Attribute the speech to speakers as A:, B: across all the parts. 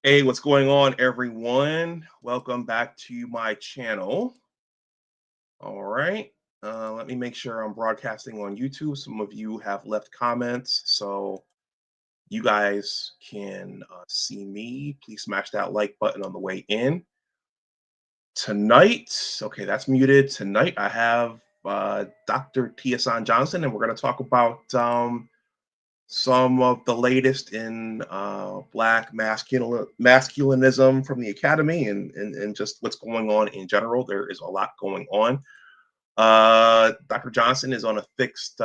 A: Hey, what's going on, everyone? Welcome back to my channel. All right. Let me make sure I'm broadcasting on YouTube. Some of you have left comments, so you guys can see me. Please smash that like button on the way in. Tonight, okay, that's muted. Tonight, I have Dr. Hasan Johnson, and we're going to talk about some of the latest in Black masculinism from the academy and just what's going on in general. There is a lot going on. Dr. Johnson is on a fixed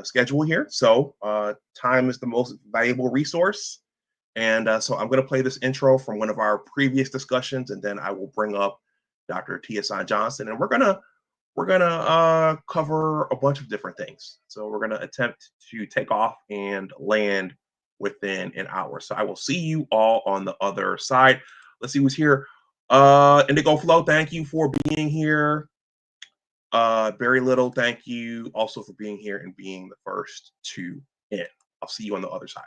A: schedule here, so time is the most valuable resource. And so I'm going to play this intro from one of our previous discussions, and then I will bring up Dr. Hasan Johnson, and we're gonna cover a bunch of different things. So we're gonna attempt to take off and land within an hour. So I will see you all on the other side. Let's see who's here. Indigo Flow, thank you for being here. Very Little, thank you also for being here and being the first to in. I'll see you on the other side.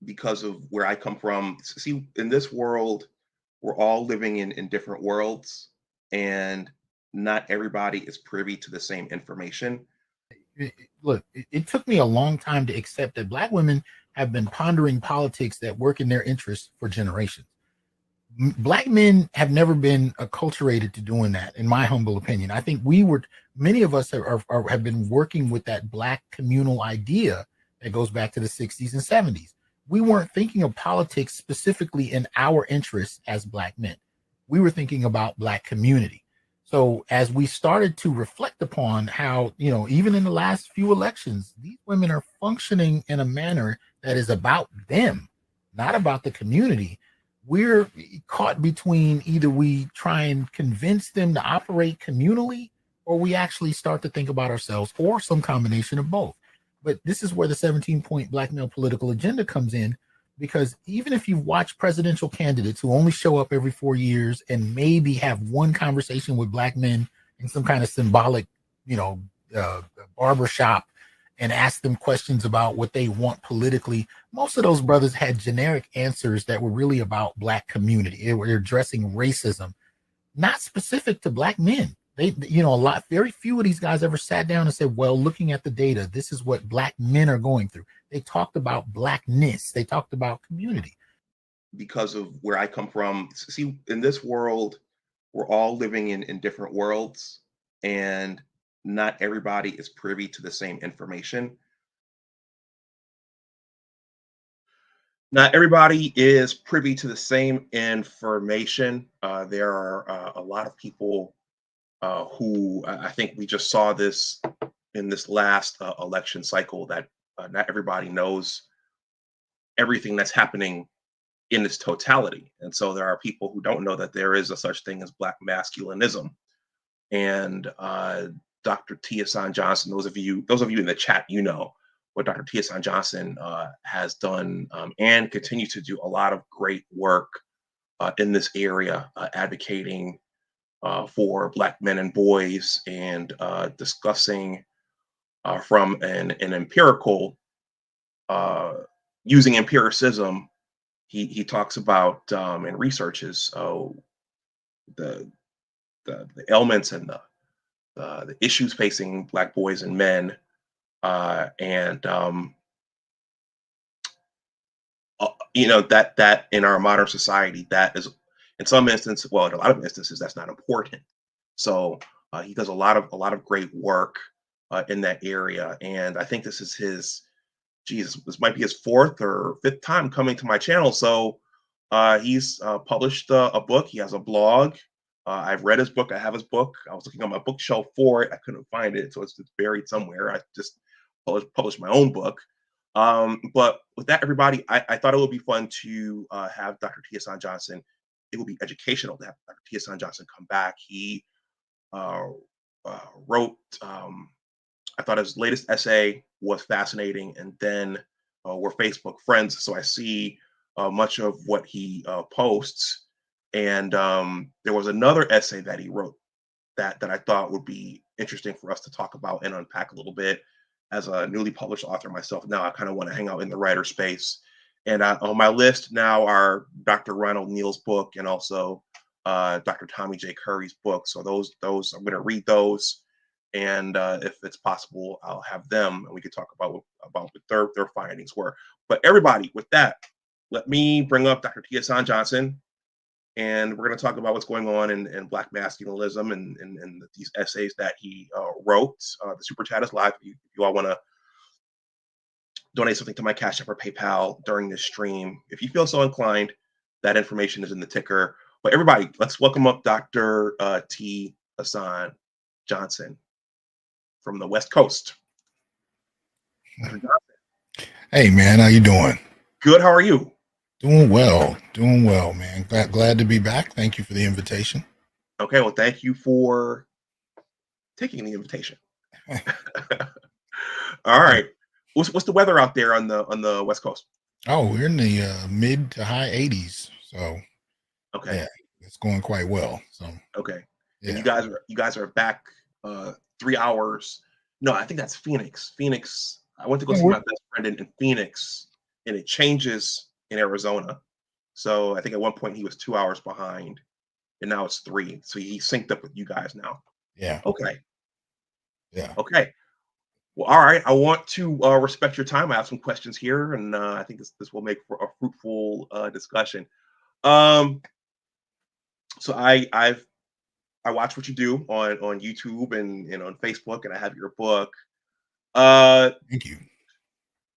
A: Because of where I come from, see, in this world, we're all living in different worlds, and not everybody is privy to the same information.
B: Look, it took me a long time to accept that Black women have been pondering politics that work in their interests for generations. Black men have never been acculturated to doing that, in my humble opinion. I think many of us have been working with that Black communal idea that goes back to the 60s and 70s. We weren't thinking of politics specifically in our interests as Black men. We were thinking about Black community. So as we started to reflect upon how, even in the last few elections, these women are functioning in a manner that is about them, not about the community. We're caught between either we try and convince them to operate communally, or we actually start to think about ourselves, or some combination of both. But this is where the 17-point Black male political agenda comes in, because even if you watch presidential candidates who only show up every 4 years and maybe have one conversation with Black men in some kind of symbolic, barbershop, and ask them questions about what they want politically, most of those brothers had generic answers that were really about Black community. They were addressing racism, not specific to Black men. Very few of these guys ever sat down and said, well, looking at the data, this is what Black men are going through. They talked about Blackness. They talked about community.
A: Because of where I come from, see, in this world, we're all living in different worlds, and not everybody is privy to the same information. Not everybody is privy to the same information. There are a lot of people who I think we just saw this in this last election cycle, that not everybody knows everything that's happening in its totality. And so there are people who don't know that there is a such thing as Black masculinism. And Dr. Hasan Johnson, those of you in the chat, what Dr. Hasan Johnson has done and continues to do a lot of great work in this area, advocating for Black men and boys, and discussing from an empirical, using empiricism. He talks about and researches the, the ailments and the issues facing Black boys and men, and that in our modern society, that is, in some instances, well, in a lot of instances, that's not important. So he does a lot of great work in that area, and I think this is this might be his fourth or fifth time coming to my channel. So he's published a book. He has a blog. I've read his book. I have his book. I was looking on my bookshelf for it. I couldn't find it, so it's buried somewhere. I just published my own book. But with that, everybody, I thought it would be fun to have Dr. Hasan Johnson. It will be educational to have Dr. Hasan Johnson come back. He wrote, I thought his latest essay was fascinating, and then we're Facebook friends, so I see much of what he posts. And there was another essay that he wrote that I thought would be interesting for us to talk about and unpack a little bit. as a newly published author myself, now I kind of want to hang out in the writer space. And on my list now are Dr. Ronald Neal's book and also Dr. Tommy J. Curry's book. So those I'm going to read those, and if it's possible, I'll have them and we could talk about what their findings were. But everybody, with that, let me bring up Dr. Hasan Johnson, and we're going to talk about what's going on in Black masculinism and these essays that he wrote. The super chat is live. If you all want to donate something to my Cash App or PayPal during this stream, if you feel so inclined, that information is in the ticker. But everybody, let's welcome up Dr. T. Hasan Johnson from the West Coast.
B: Hey man, how you doing?
A: Good. How are you?
B: Doing well, man. Glad to be back. Thank you for the invitation.
A: Okay, well, thank you for taking the invitation. All right. What's the weather out there on the West Coast?
B: Oh, we're in the mid to high 80s. So
A: okay,
B: yeah, it's going quite well. So
A: okay.
B: Yeah.
A: And you guys are back 3 hours. No, I think that's Phoenix. Phoenix. I went to go see my best friend in Phoenix, and it changes in Arizona. So I think at one point he was 2 hours behind, and now it's 3. So he synced up with you guys now.
B: Yeah.
A: Okay.
B: Yeah.
A: Okay. Well, all right. I want to respect your time. I have some questions here, and I think this will make for a fruitful discussion. So I watch what you do on YouTube and on Facebook, and I have your book.
B: Thank you.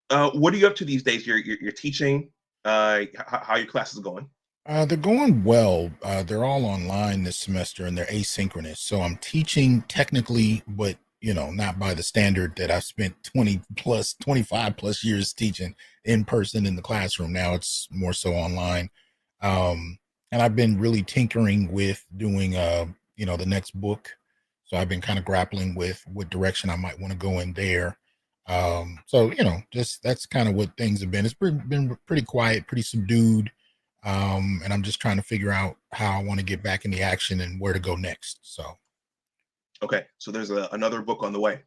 A: What are you up to these days? You're teaching. How your classes are going?
B: They're going well. They're all online this semester and they're asynchronous. So I'm teaching technically, but not by the standard that I spent 25 plus years teaching in person in the classroom. Now it's more so online. And I've been really tinkering with doing, the next book. So I've been kind of grappling with what direction I might want to go in there. So, just that's kind of what things have been. It's been pretty quiet, pretty subdued. And I'm just trying to figure out how I want to get back in the action and where to go next. So,
A: okay. So there's another book on the way.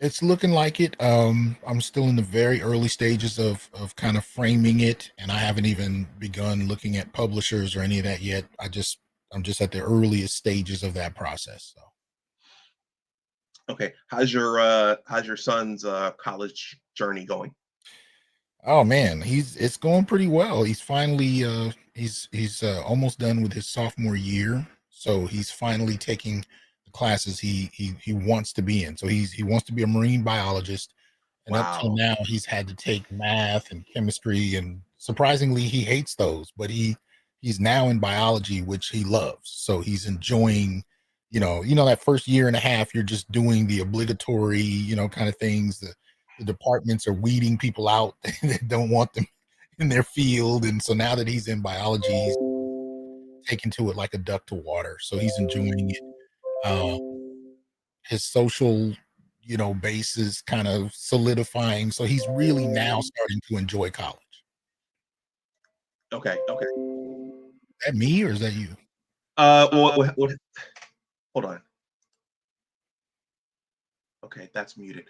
B: It's looking like it. I'm still in the very early stages of kind of framing it, and I haven't even begun looking at publishers or any of that yet. I'm just at the earliest stages of that process. So,
A: okay. How's your son's college journey going?
B: oh man, it's going pretty well. He's finally he's almost done with his sophomore year, so he's finally taking the classes he wants to be in. So he wants to be a marine biologist, and up till
A: Wow.
B: now he's had to take math and chemistry, and surprisingly he hates those, but he's now in biology, which he loves. So he's enjoying, that first year and a half you're just doing the obligatory, kind of things. The departments are weeding people out that don't want them in their field. And so now that he's in biology, he's taken to it like a duck to water. So he's enjoying it. His social, base is kind of solidifying. So he's really now starting to enjoy college.
A: Okay. Okay.
B: Is that me or is that you?
A: Hold on. Okay, that's muted.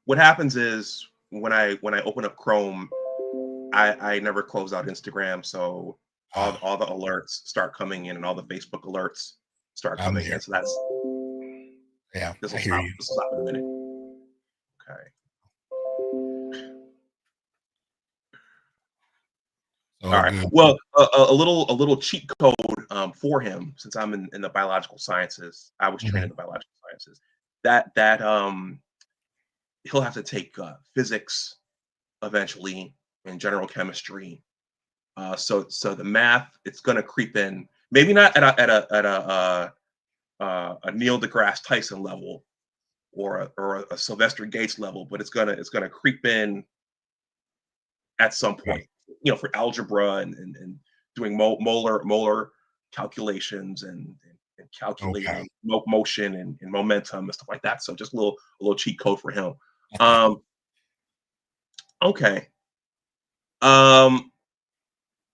A: What happens is when I open up Chrome, I never close out Instagram, so all the alerts start coming in, and all the Facebook alerts start coming in. So that's This will
B: I hear
A: stop.
B: you.
A: This will stop in a minute. Okay. All right.
B: Good.
A: Well, a little cheat code for him, since I'm in the biological sciences. I was trained in the biological sciences. That he'll have to take physics eventually and general chemistry. So the math, it's going to creep in. Maybe not at a Neil deGrasse Tyson level or a Sylvester Gates level, but it's gonna creep in at some point. For algebra and doing molar calculations and calculating motion and momentum and stuff like that. So just a little cheat code for him. Okay.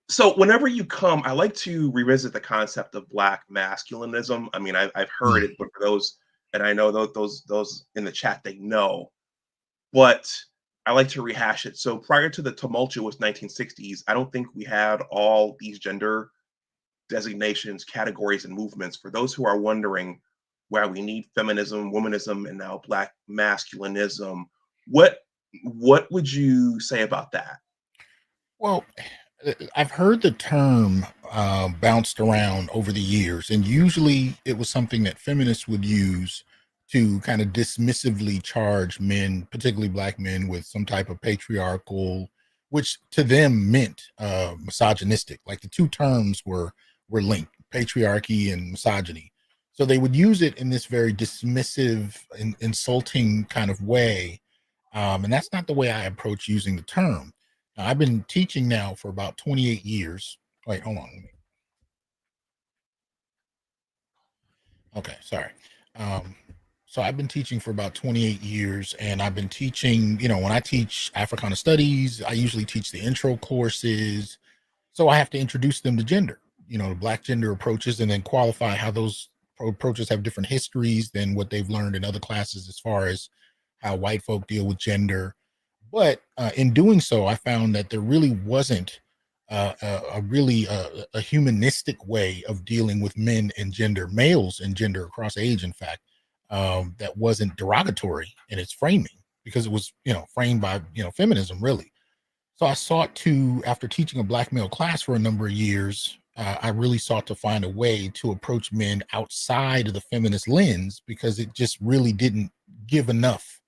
A: So whenever you come, I like to revisit the concept of Black masculinism. I mean, I've heard it, but for those and I know those in the chat, they know, but I like to rehash it. So prior to the tumultuous 1960s, I don't think we had all these gender designations, categories, and movements. For those who are wondering why we need feminism, womanism, and now Black masculinism, what what would you say about that?
B: Well, I've heard the term bounced around over the years, and usually it was something that feminists would use to kind of dismissively charge men, particularly black men, with some type of patriarchal, which to them meant misogynistic. Like the two terms were linked, patriarchy and misogyny. So they would use it in this very dismissive, insulting kind of way, and that's not the way I approach using the term. Now, I've been teaching now for about 28 years. Wait, hold on. Okay, sorry. Um, so I've been teaching for about 28 years, and I've been teaching, when I teach Africana studies, I usually teach the intro courses. So I have to introduce them to gender, the black gender approaches, and then qualify how those approaches have different histories than what they've learned in other classes as far as how white folk deal with gender. But in doing so, I found that there really wasn't a humanistic way of dealing with men and gender, males and gender across age, in fact, that wasn't derogatory in its framing, because it was, framed by, feminism, really. So I sought to, after teaching a black male class for a number of years, I really sought to find a way to approach men outside of the feminist lens, because it just really didn't give enough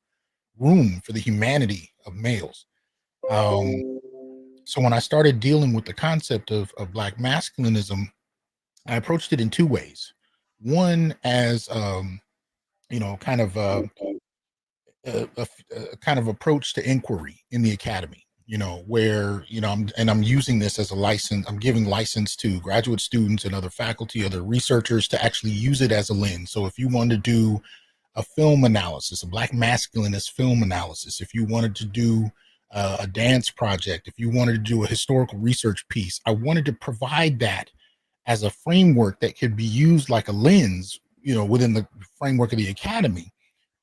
B: room for the humanity of males. Um, so when I started dealing with the concept of black masculinism, I approached it in two ways. One as kind of a kind of approach to inquiry in the academy, where I'm using this as a license. I'm giving license to graduate students and other faculty, other researchers, to actually use it as a lens. So if you want to do a film analysis, a black masculinist film analysis, if you wanted to do a dance project, if you wanted to do a historical research piece, I wanted to provide that as a framework that could be used like a lens, within the framework of the academy,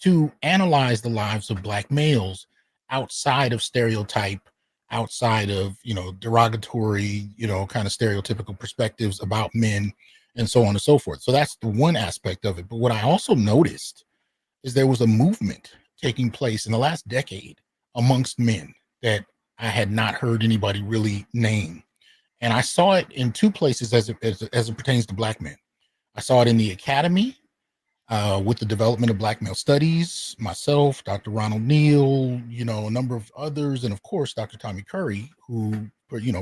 B: to analyze the lives of black males outside of stereotype, outside of, derogatory, kind of stereotypical perspectives about men, and so on and so forth. So that's the one aspect of it. But what I also noticed is there was a movement taking place in the last decade amongst men that I had not heard anybody really name. And I saw it in two places as it pertains to black men. I saw it in the academy, with the development of black male studies, myself, Dr. Ronald Neal, a number of others, and of course, Dr. Tommy Curry, who,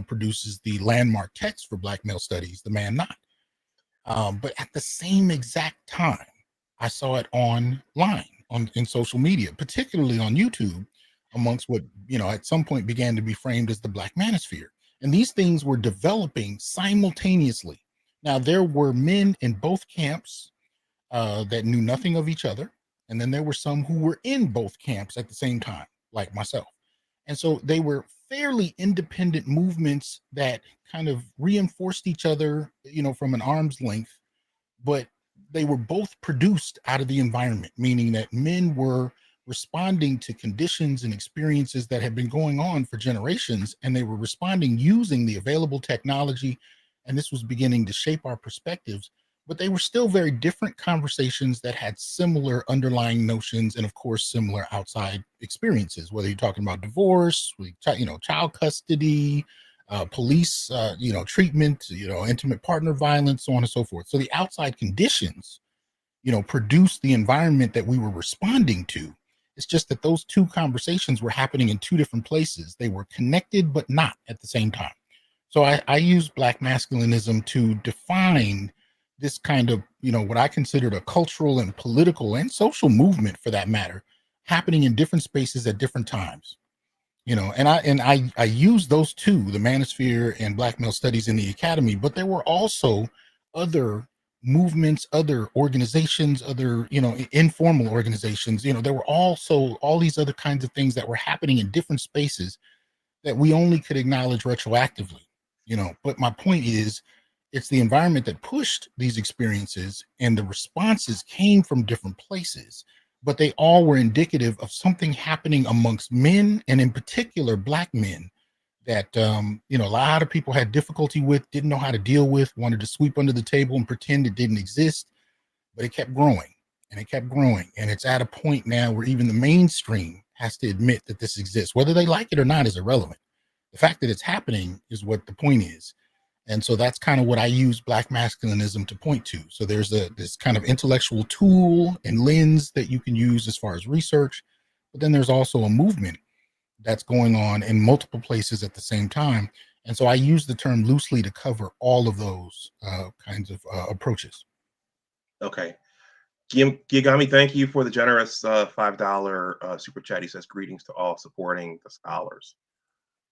B: produces the landmark text for black male studies, The Man Not. But at the same exact time, I saw it online, in social media, particularly on YouTube, amongst what, at some point began to be framed as the Black Manosphere. And these things were developing simultaneously. Now, there were men in both camps that knew nothing of each other. And then there were some who were in both camps at the same time, like myself. And so they were fairly independent movements that kind of reinforced each other, from an arm's length, but they were both produced out of the environment, meaning that men were responding to conditions and experiences that had been going on for generations, and they were responding using the available technology. And this was beginning to shape our perspectives, but they were still very different conversations that had similar underlying notions, and of course similar outside experiences, whether you're talking about divorce, child custody, police, treatment, intimate partner violence, so on and so forth. So the outside conditions, produced the environment that we were responding to. It's just that those two conversations were happening in two different places. They were connected, but not at the same time. So I use black masculinism to define this kind of, what I considered a cultural and political and social movement, for that matter, happening in different spaces at different times. And I use those two, the manosphere and black male studies, in the academy, but there were also other movements, other organizations, other, informal organizations. There were also all these other kinds of things that were happening in different spaces that we only could acknowledge retroactively. But my point is It's the environment that pushed these experiences, and the responses came from different places, but they all were indicative of something happening amongst men, and in particular Black men, that a lot of people had difficulty with, didn't know how to deal with, wanted to sweep under the table and pretend it didn't exist. But it kept growing and it kept growing, and it's at a point now where even the mainstream has to admit that this exists. Whether they like it or not is irrelevant. The fact that it's happening is what the point is. And so that's kind of what I use Black masculinism to point to. So there's this kind of intellectual tool and lens that you can use as far as research, but then there's also a movement that's going on in multiple places at the same time. And so I use the term loosely to cover all of those kinds of approaches.
A: Okay. Gigami, thank you for the generous $5 super chat. He says, greetings to all supporting the scholars.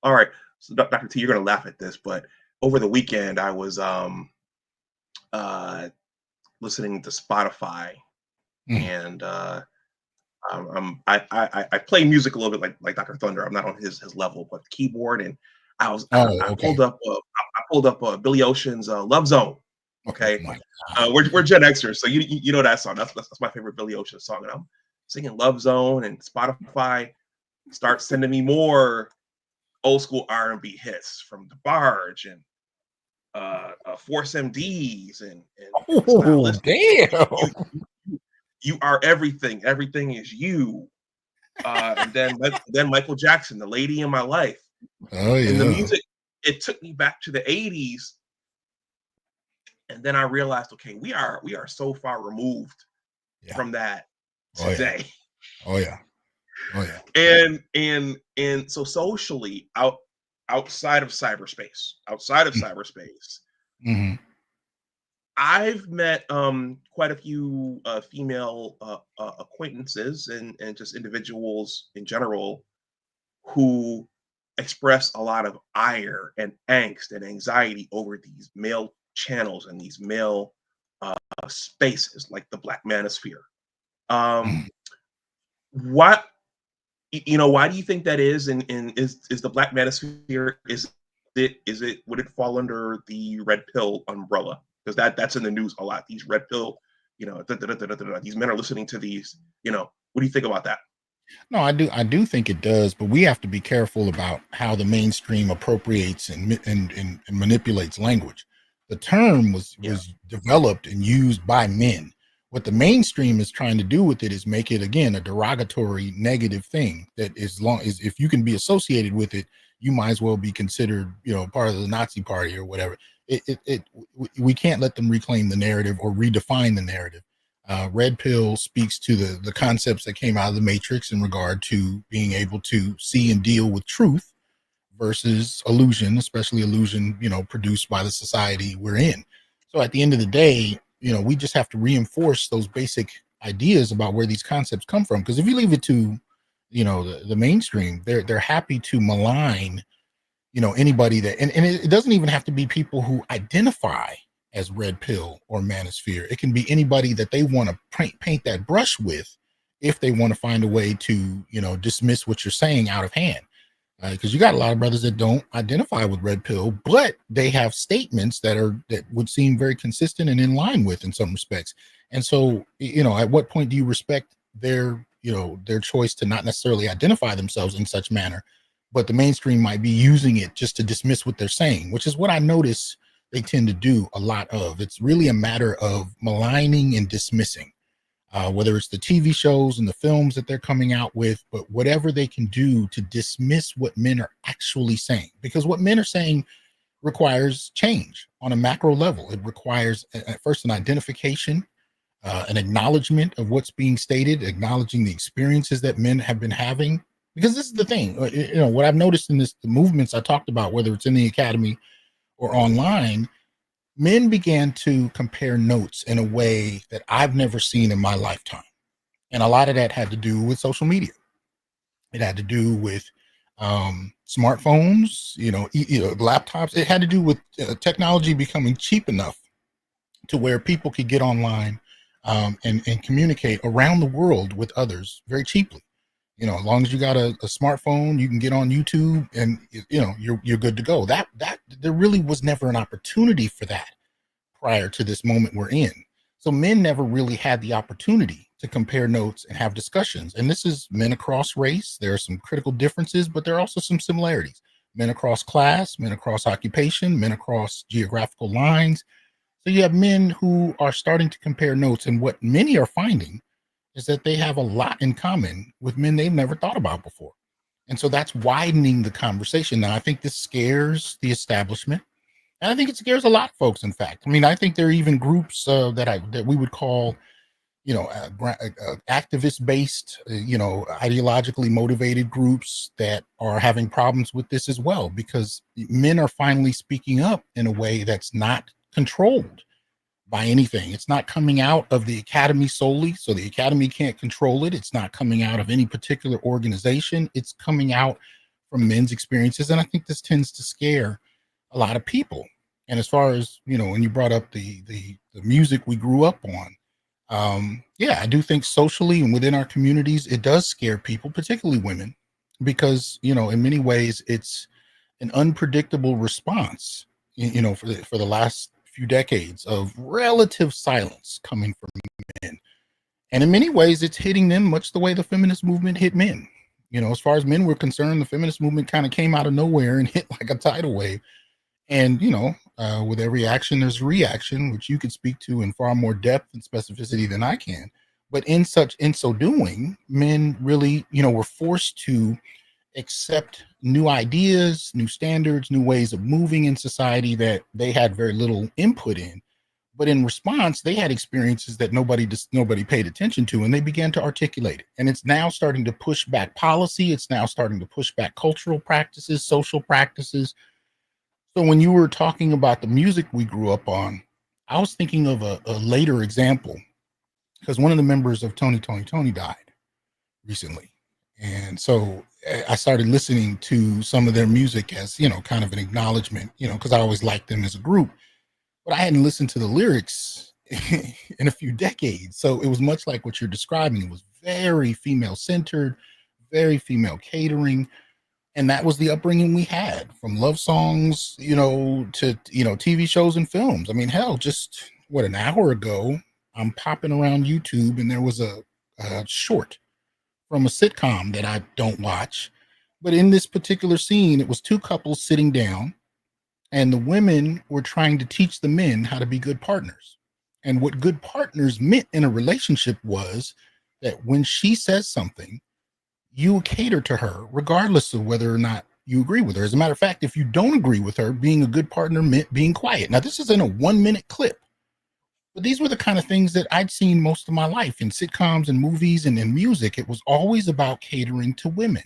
A: All right. So, Dr. T, you're going to laugh at this, but over the weekend, I was listening to Spotify, and I play music a little bit like Dr. Thunder. I'm not on his level, but keyboard, and I pulled up Billy Ocean's Love Zone. Okay, we're Gen Xers, so you know that song. That's my favorite Billy Ocean song, and I'm singing Love Zone, and Spotify starts sending me more old school R&B hits from DeBarge and Force MDs and
B: damn.
A: You are everything. Everything is you. And then Michael Jackson, The Lady in My Life.
B: Oh yeah.
A: And the music, it took me back to the 80s. And then I realized, okay, we are so far removed from that today.
B: Oh yeah. Oh yeah.
A: And so socially, outside of cyberspace,
B: mm-hmm.
A: I've met quite a few female acquaintances and just individuals in general who express a lot of ire and angst and anxiety over these male channels and these male spaces like the Black Manosphere. Why do you think that is? And is the Black Manosphere, would it fall under the red pill umbrella? Because that's in the news a lot. These red pill, these men are listening to these. What do you think about that?
B: No, I do think it does, but we have to be careful about how the mainstream appropriates and manipulates language. The term was developed and used by men. What the mainstream is trying to do with it is make it, again, a derogatory, negative thing that if you can be associated with it, you might as well be considered, part of the Nazi party or whatever. We can't let them reclaim the narrative or redefine the narrative. Red pill speaks to the concepts that came out of the Matrix in regard to being able to see and deal with truth versus illusion, especially illusion, produced by the society we're in. So at the end of the day, we just have to reinforce those basic ideas about where these concepts come from. Because if you leave it to, the mainstream, they're happy to malign, anybody that, and it doesn't even have to be people who identify as red pill or manosphere. It can be anybody that they want to paint that brush with, if they want to find a way to, dismiss what you're saying out of hand. Because you got a lot of brothers that don't identify with red pill, but they have statements that would seem very consistent and in line with in some respects. And so, at what point do you respect their choice to not necessarily identify themselves in such manner, but the mainstream might be using it just to dismiss what they're saying, which is what I notice they tend to do a lot of. It's really a matter of maligning and dismissing. Whether it's the TV shows and the films that they're coming out with, but whatever they can do to dismiss what men are actually saying, because what men are saying requires change on a macro level. It requires at first an identification, an acknowledgement of what's being stated, acknowledging the experiences that men have been having. Because this is the thing, what I've noticed in the movements I talked about, whether it's in the academy or online, men began to compare notes in a way that I've never seen in my lifetime. And a lot of that had to do with social media. It had to do with smartphones, laptops. It had to do with technology becoming cheap enough to where people could get online and communicate around the world with others very cheaply. As long as you got a smartphone, you can get on YouTube and you're good to go. That there really was never an opportunity for that prior to this moment we're in. So men never really had the opportunity to compare notes and have discussions. And this is men across race. There are some critical differences, but there are also some similarities. Men across class, men across occupation, men across geographical lines. So you have men who are starting to compare notes. And what many are finding is that they have a lot in common with men they've never thought about before. And so that's widening the conversation. Now, I think this scares the establishment. And I think it scares a lot of folks, in fact. I mean, I think there are even groups that we would call, activist-based, ideologically motivated groups that are having problems with this as well, because men are finally speaking up in a way that's not controlled by anything. It's not coming out of the academy solely, so the academy can't control it. It's not coming out of any particular organization. It's coming out from men's experiences, and I think this tends to scare a lot of people. And as far as when you brought up the music we grew up on, yeah, I do think socially and within our communities, it does scare people, particularly women, because in many ways it's an unpredictable response. For the last few decades of relative silence coming from men, and in many ways, it's hitting them much the way the feminist movement hit men. As far as men were concerned, the feminist movement kind of came out of nowhere and hit like a tidal wave. And with every action, there's reaction, which you could speak to in far more depth and specificity than I can. But in so doing, men really, were forced to accept new ideas, new standards, new ways of moving in society that they had very little input in. But in response, they had experiences that nobody paid attention to, and they began to articulate it. And it's now starting to push back policy. It's now starting to push back cultural practices, social practices. So when you were talking about the music we grew up on, I was thinking of a later example, because one of the members of Tony died recently. And so I started listening to some of their music as, kind of an acknowledgement, because I always liked them as a group, but I hadn't listened to the lyrics in a few decades. So it was much like what you're describing. It was very female centered, very female catering. And that was the upbringing we had, from love songs, to, TV shows and films. I mean, hell, just an hour ago, I'm popping around YouTube and there was a short from a sitcom that I don't watch. But in this particular scene, it was two couples sitting down, and the women were trying to teach the men how to be good partners. And what good partners meant in a relationship was that when she says something, you cater to her regardless of whether or not you agree with her. As a matter of fact, if you don't agree with her, being a good partner meant being quiet. Now, this is in a 1-minute clip, but these were the kind of things that I'd seen most of my life in sitcoms and movies and in music. It was always about catering to women.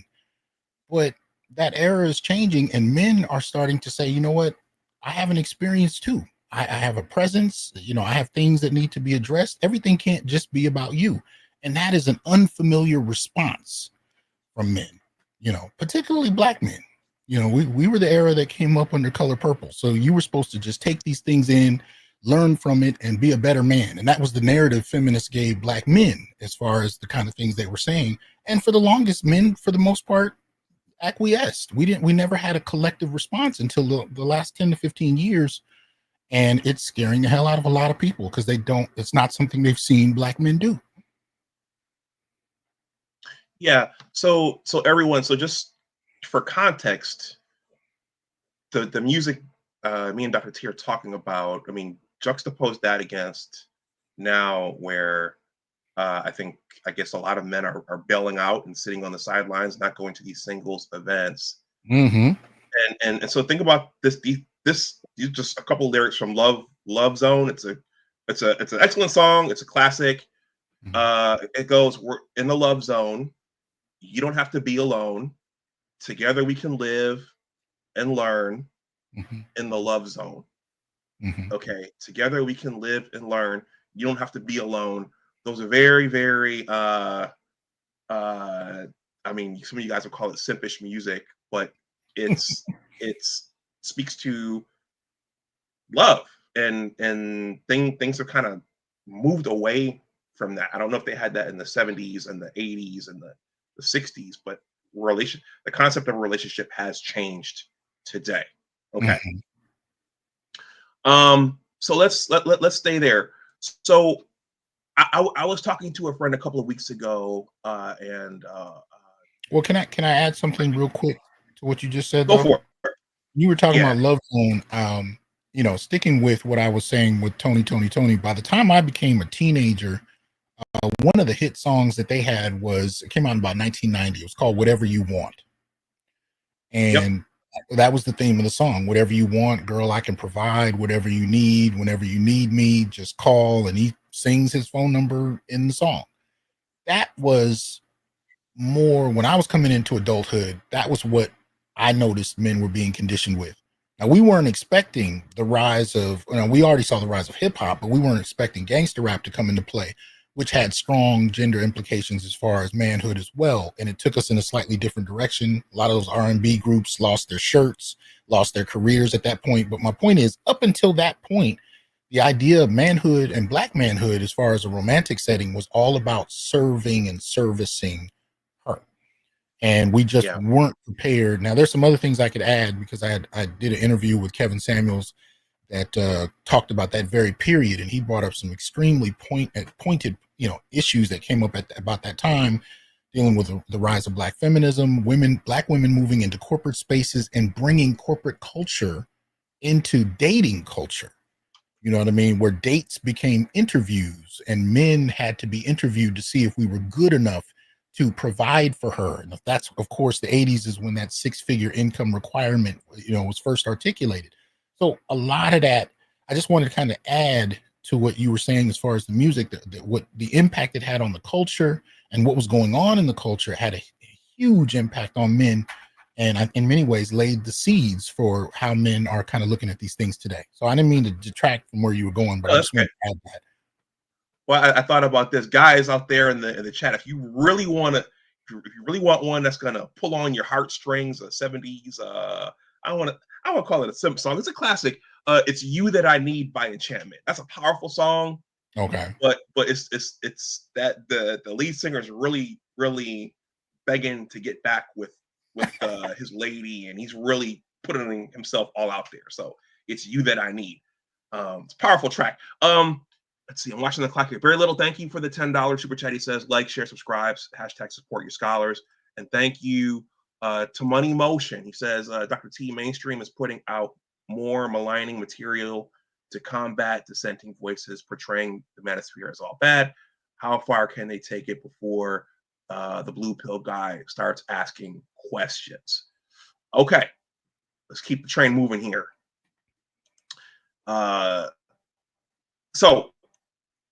B: But that era is changing, and men are starting to say, you know what? I have an experience too. I have a presence. I have things that need to be addressed. Everything can't just be about you. And that is an unfamiliar response from men, particularly Black men. We were the era that came up under color purple. So you were supposed to just take these things in, learn from it, and be a better man. And that was the narrative feminists gave Black men as far as the kind of things they were saying. And for the longest, men, for the most part, acquiesced. We never had a collective response until the last 10 to 15 years. And it's scaring the hell out of a lot of people because it's not something they've seen Black men do.
A: Yeah. So everyone, so just for context, the music me and Dr. T are talking about, I mean, juxtapose that against now where I guess a lot of men are bailing out and sitting on the sidelines, not going to these singles events.
B: Mm-hmm.
A: And so think about this just a couple lyrics from Love Zone. It's an excellent song. It's a classic. Mm-hmm. It goes, we're in the love zone. You don't have to be alone. Together we can live and learn. Mm-hmm. In the love zone. Mm-hmm. Okay, together we can live and learn. You don't have to be alone. Those are very, very I mean, some of you guys will call it simpish music, but it speaks to love, and things have kind of moved away from that. I don't know if they had that in the 70s and the 80s and the 60s, but the concept of a relationship has changed today. Okay. Mm-hmm. So let's stay there. So I was talking to a friend a couple of weeks ago, and
B: Well, can I add something real quick to what you just said
A: go
B: though?
A: for it.
B: You were talking
A: Yeah.
B: about love tone. Sticking with what I was saying with Tony. By the time I became a teenager, one of the hit songs that they had it came out in about 1990. It was called "Whatever You Want,"
A: Yep.
B: and that was the theme of the song. Whatever you want, girl, I can provide. Whatever you need, whenever you need me, just call. And he sings his phone number in the song. That was more when I was coming into adulthood. That was what I noticed men were being conditioned with. Now, we weren't expecting the rise of, we already saw the rise of hip hop, but we weren't expecting gangster rap to come into play, which had strong gender implications as far as manhood as well. And it took us in a slightly different direction. A lot of those R&B groups lost their shirts, lost their careers at that point. But my point is, up until that point, the idea of manhood and black manhood, as far as a romantic setting, was all about serving and servicing her. And we just weren't prepared. Now, there's some other things I could add because I did an interview with Kevin Samuels that talked about that very period, and he brought up some extremely pointed, issues that came up about that time, dealing with the rise of black feminism, black women moving into corporate spaces and bringing corporate culture into dating culture. You know what I mean? Where dates became interviews and men had to be interviewed to see if we were good enough to provide for her. And that's, of course, the 80s is when that 6-figure income requirement, was first articulated. So a lot of that, I just wanted to kind of add to what you were saying as far as the music, what the impact it had on the culture and what was going on in the culture had a huge impact on men. And in many ways laid the seeds for how men are kind of looking at these things today. So I didn't mean to detract from where you were going, but I just wanted to add that.
A: Well, I thought about this, guys out there in the chat. If you really want one that's gonna pull on your heartstrings, a '70s, I want to call it a simple song. It's a classic. It's "You That I Need" by Enchantment. That's a powerful song.
B: Okay.
A: But it's that the lead singer is really begging to get back with his lady, and he's really putting himself all out there. So it's "You That I Need." It's a powerful track. Let's see. I'm watching the clock here. Very little. Thank you for the $10 super chat. He says, like, share, subscribes, # support your scholars. And thank you to Money Motion. He says, Dr. T, mainstream is putting out more maligning material to combat dissenting voices portraying the manosphere as all bad. How far can they take it before the blue pill guy starts asking questions? Okay, let's keep the train moving here. So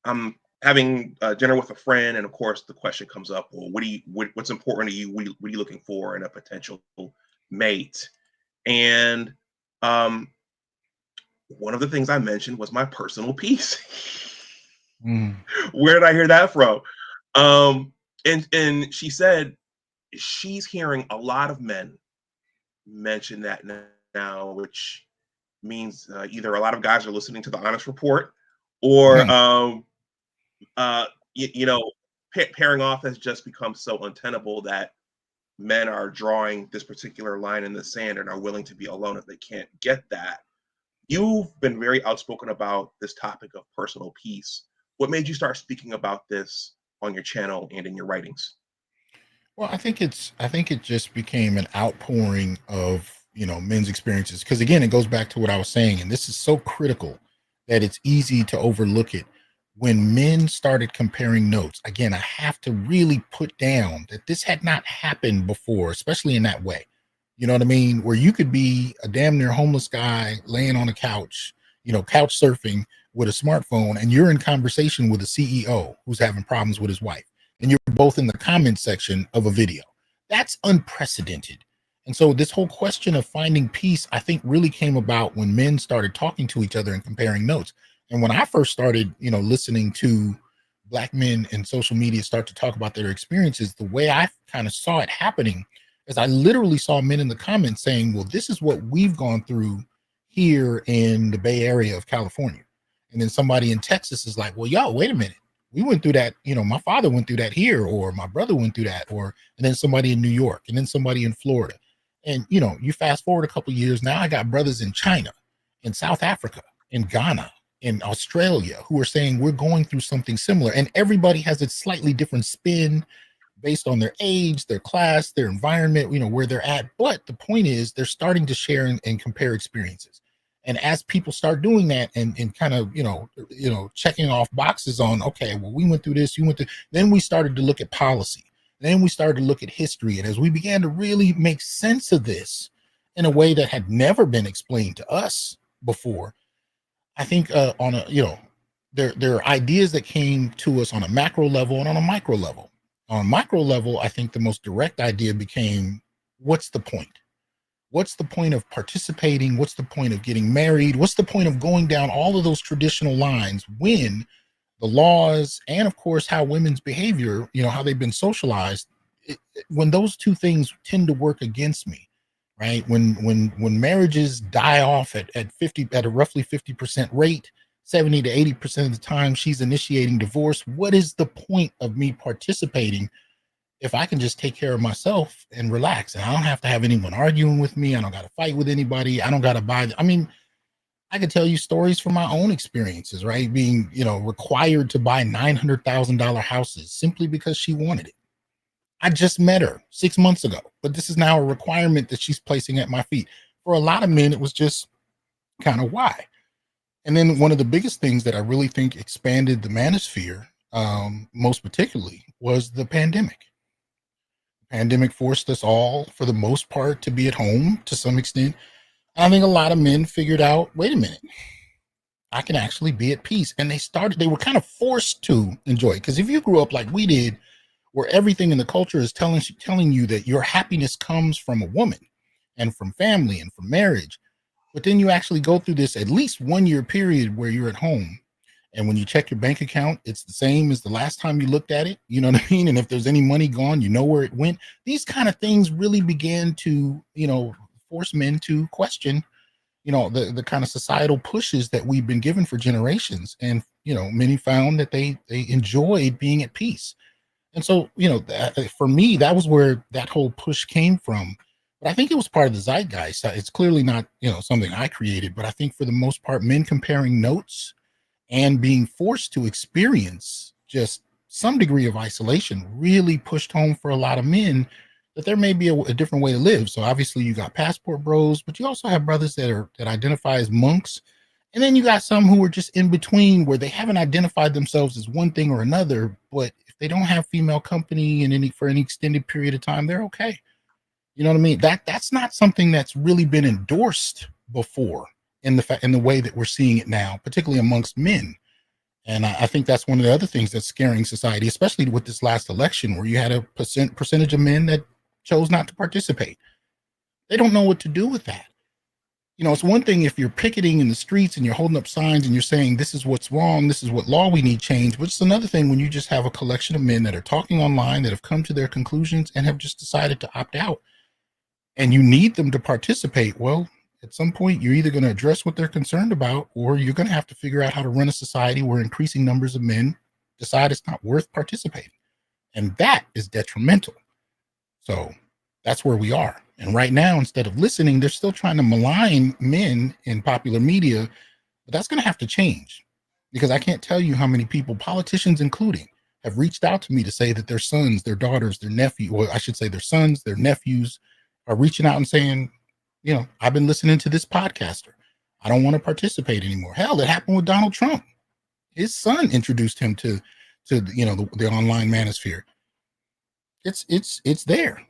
A: I'm having dinner with a friend, and of course, the question comes up: well, what's important to you? What are you looking for in a potential mate? And one of the things I mentioned was my personal peace. Where did I hear that from? And she said she's hearing a lot of men mention that now, which means either a lot of guys are listening to the Honest Report, or pairing off has just become so untenable that men are drawing this particular line in the sand and are willing to be alone if they can't get that. You've been very outspoken about this topic of personal peace. What made you start speaking about this on your channel and in your writings?
B: Well, I think it just became an outpouring of, men's experiences. Because again, it goes back to what I was saying, and this is so critical that it's easy to overlook it. When men started comparing notes, again, I have to really put down that this had not happened before, especially in that way. You know what I mean? Where you could be a damn near homeless guy laying on a couch, couch surfing with a smartphone, and you're in conversation with a CEO who's having problems with his wife, and you're both in the comment section of a video. That's unprecedented. And so this whole question of finding peace, I think, really came about when men started talking to each other and comparing notes. And when I first started, listening to black men in social media start to talk about their experiences, the way I kind of saw it happening is I literally saw men in the comments saying, well, this is what we've gone through here in the Bay Area of California. And then somebody in Texas is like, well, yo, wait a minute. We went through that, my father went through that here, or my brother went through that, and then somebody in New York, and then somebody in Florida. And, you fast forward a couple of years, now I got brothers in China, in South Africa, in Ghana, in Australia who are saying we're going through something similar, and everybody has a slightly different spin based on their age, their class, their environment, where they're at. But the point is they're starting to share and compare experiences. And as people start doing that and kind of, checking off boxes on, okay, well, we went through this, you went through, then we started to look at policy. Then we started to look at history. And as we began to really make sense of this in a way that had never been explained to us before, I think there are ideas that came to us on a macro level and on a micro level. On a micro level, I think the most direct idea became, what's the point? What's the point of participating? What's the point of getting married? What's the point of going down all of those traditional lines when the laws and, of course, how women's behavior, how they've been socialized, when those two things tend to work against me, right? When marriages die off at a roughly 50% rate, 70 to 80% of the time she's initiating divorce, what is the point of me participating if I can just take care of myself and relax? And I don't have to have anyone arguing with me. I don't got to fight with anybody. I don't got to buy. I could tell you stories from my own experiences, right? Being, required to buy $900,000 houses simply because she wanted it. I just met her 6 months ago, but this is now a requirement that she's placing at my feet. For a lot of men, it was just kind of why. And then one of the biggest things that I really think expanded the manosphere, most particularly, was the pandemic. The pandemic forced us all, for the most part, to be at home to some extent. I think a lot of men figured out, wait a minute, I can actually be at peace. And they were kind of forced to enjoy it. Because if you grew up like we did, where everything in the culture is telling you that your happiness comes from a woman and from family and from marriage, but then you actually go through this at least 1 year period where you're at home. And when you check your bank account, it's the same as the last time you looked at it. You know what I mean? And if there's any money gone, you know where it went. These kind of things really began to, force men to question, the kind of societal pushes that we've been given for generations. And, many found that they enjoyed being at peace. And so, for me, that was where that whole push came from. But I think it was part of the zeitgeist. It's clearly not, something I created, but I think for the most part, men comparing notes and being forced to experience just some degree of isolation really pushed home for a lot of men that there may be a different way to live. So obviously you got passport bros, but you also have brothers that identify as monks. And then you got some who are just in between, where they haven't identified themselves as one thing or another, but if they don't have female company for any extended period of time, they're okay. You know what I mean? That's not something that's really been endorsed before in the way that we're seeing it now, particularly amongst men. And I think that's one of the other things that's scaring society, especially with this last election, where you had a percentage of men that chose not to participate. They don't know what to do with that. It's one thing if you're picketing in the streets and you're holding up signs and you're saying, this is what's wrong, this is what law we need change. But it's another thing when you just have a collection of men that are talking online, that have come to their conclusions and have just decided to opt out. And you need them to participate. Well, at some point, you're either going to address what they're concerned about, or you're going to have to figure out how to run a society where increasing numbers of men decide it's not worth participating. And that is detrimental. So that's where we are. And right now, instead of listening, they're still trying to malign men in popular media. But that's going to have to change, because I can't tell you how many people, politicians including, have reached out to me to say that their sons, their daughters, their nephew, or I should say their sons, their nephews, are reaching out and saying, I've been listening to this podcaster. I don't want to participate anymore. Hell, it happened with Donald Trump. His son introduced him to the online manosphere. It's there.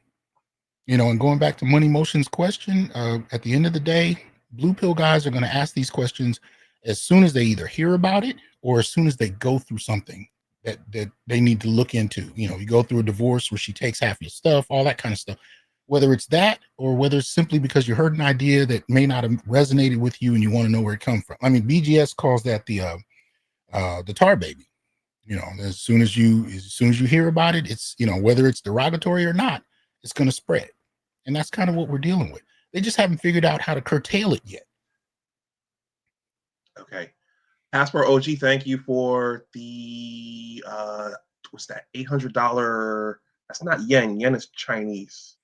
B: And going back to Money Motion's question, at the end of the day, blue pill guys are going to ask these questions as soon as they either hear about it or as soon as they go through something that they need to look into. You go through a divorce where she takes half your stuff, all that kind of stuff. Whether it's that or whether it's simply because you heard an idea that may not have resonated with you and you want to know where it comes from. I mean, BGS calls that the tar baby. As soon as you hear about it, it's, whether it's derogatory or not, it's going to spread. And that's kind of what we're dealing with. They just haven't figured out how to curtail it yet.
A: Okay. Passport OG, thank you for the what's that? $800. That's not yen. Yen is Chinese.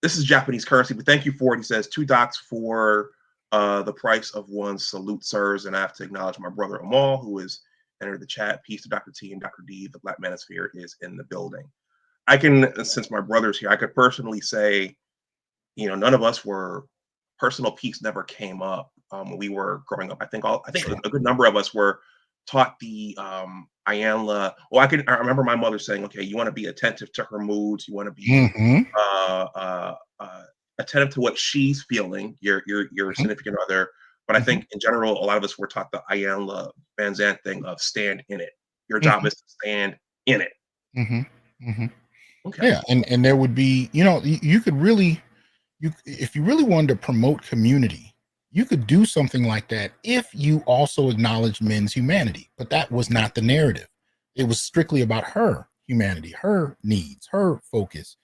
A: This is Japanese currency, but thank you for it. He says $2 for The price of one salute, sirs, and I have to acknowledge my brother Amal, who has entered the chat. Peace to Dr. T and Dr. D. The Black Manosphere is in the building. I can, since my brother's here, I could personally say, none of us were, personal peace never came up when we were growing up. I think a good number of us were taught the Iyanla. Well, I remember my mother saying, okay, you want to be attentive to her moods. You want to be attentive to what she's feeling, your significant other. But I think in general, a lot of us were taught the Iyanla Van Zandt thing of stand in it. Your job is to stand in it.
B: Okay. Yeah, and there would be, you could really, if you really wanted to promote community, you could do something like that if you also acknowledge men's humanity. But that was not the narrative. It was strictly about her humanity, her needs, her focus.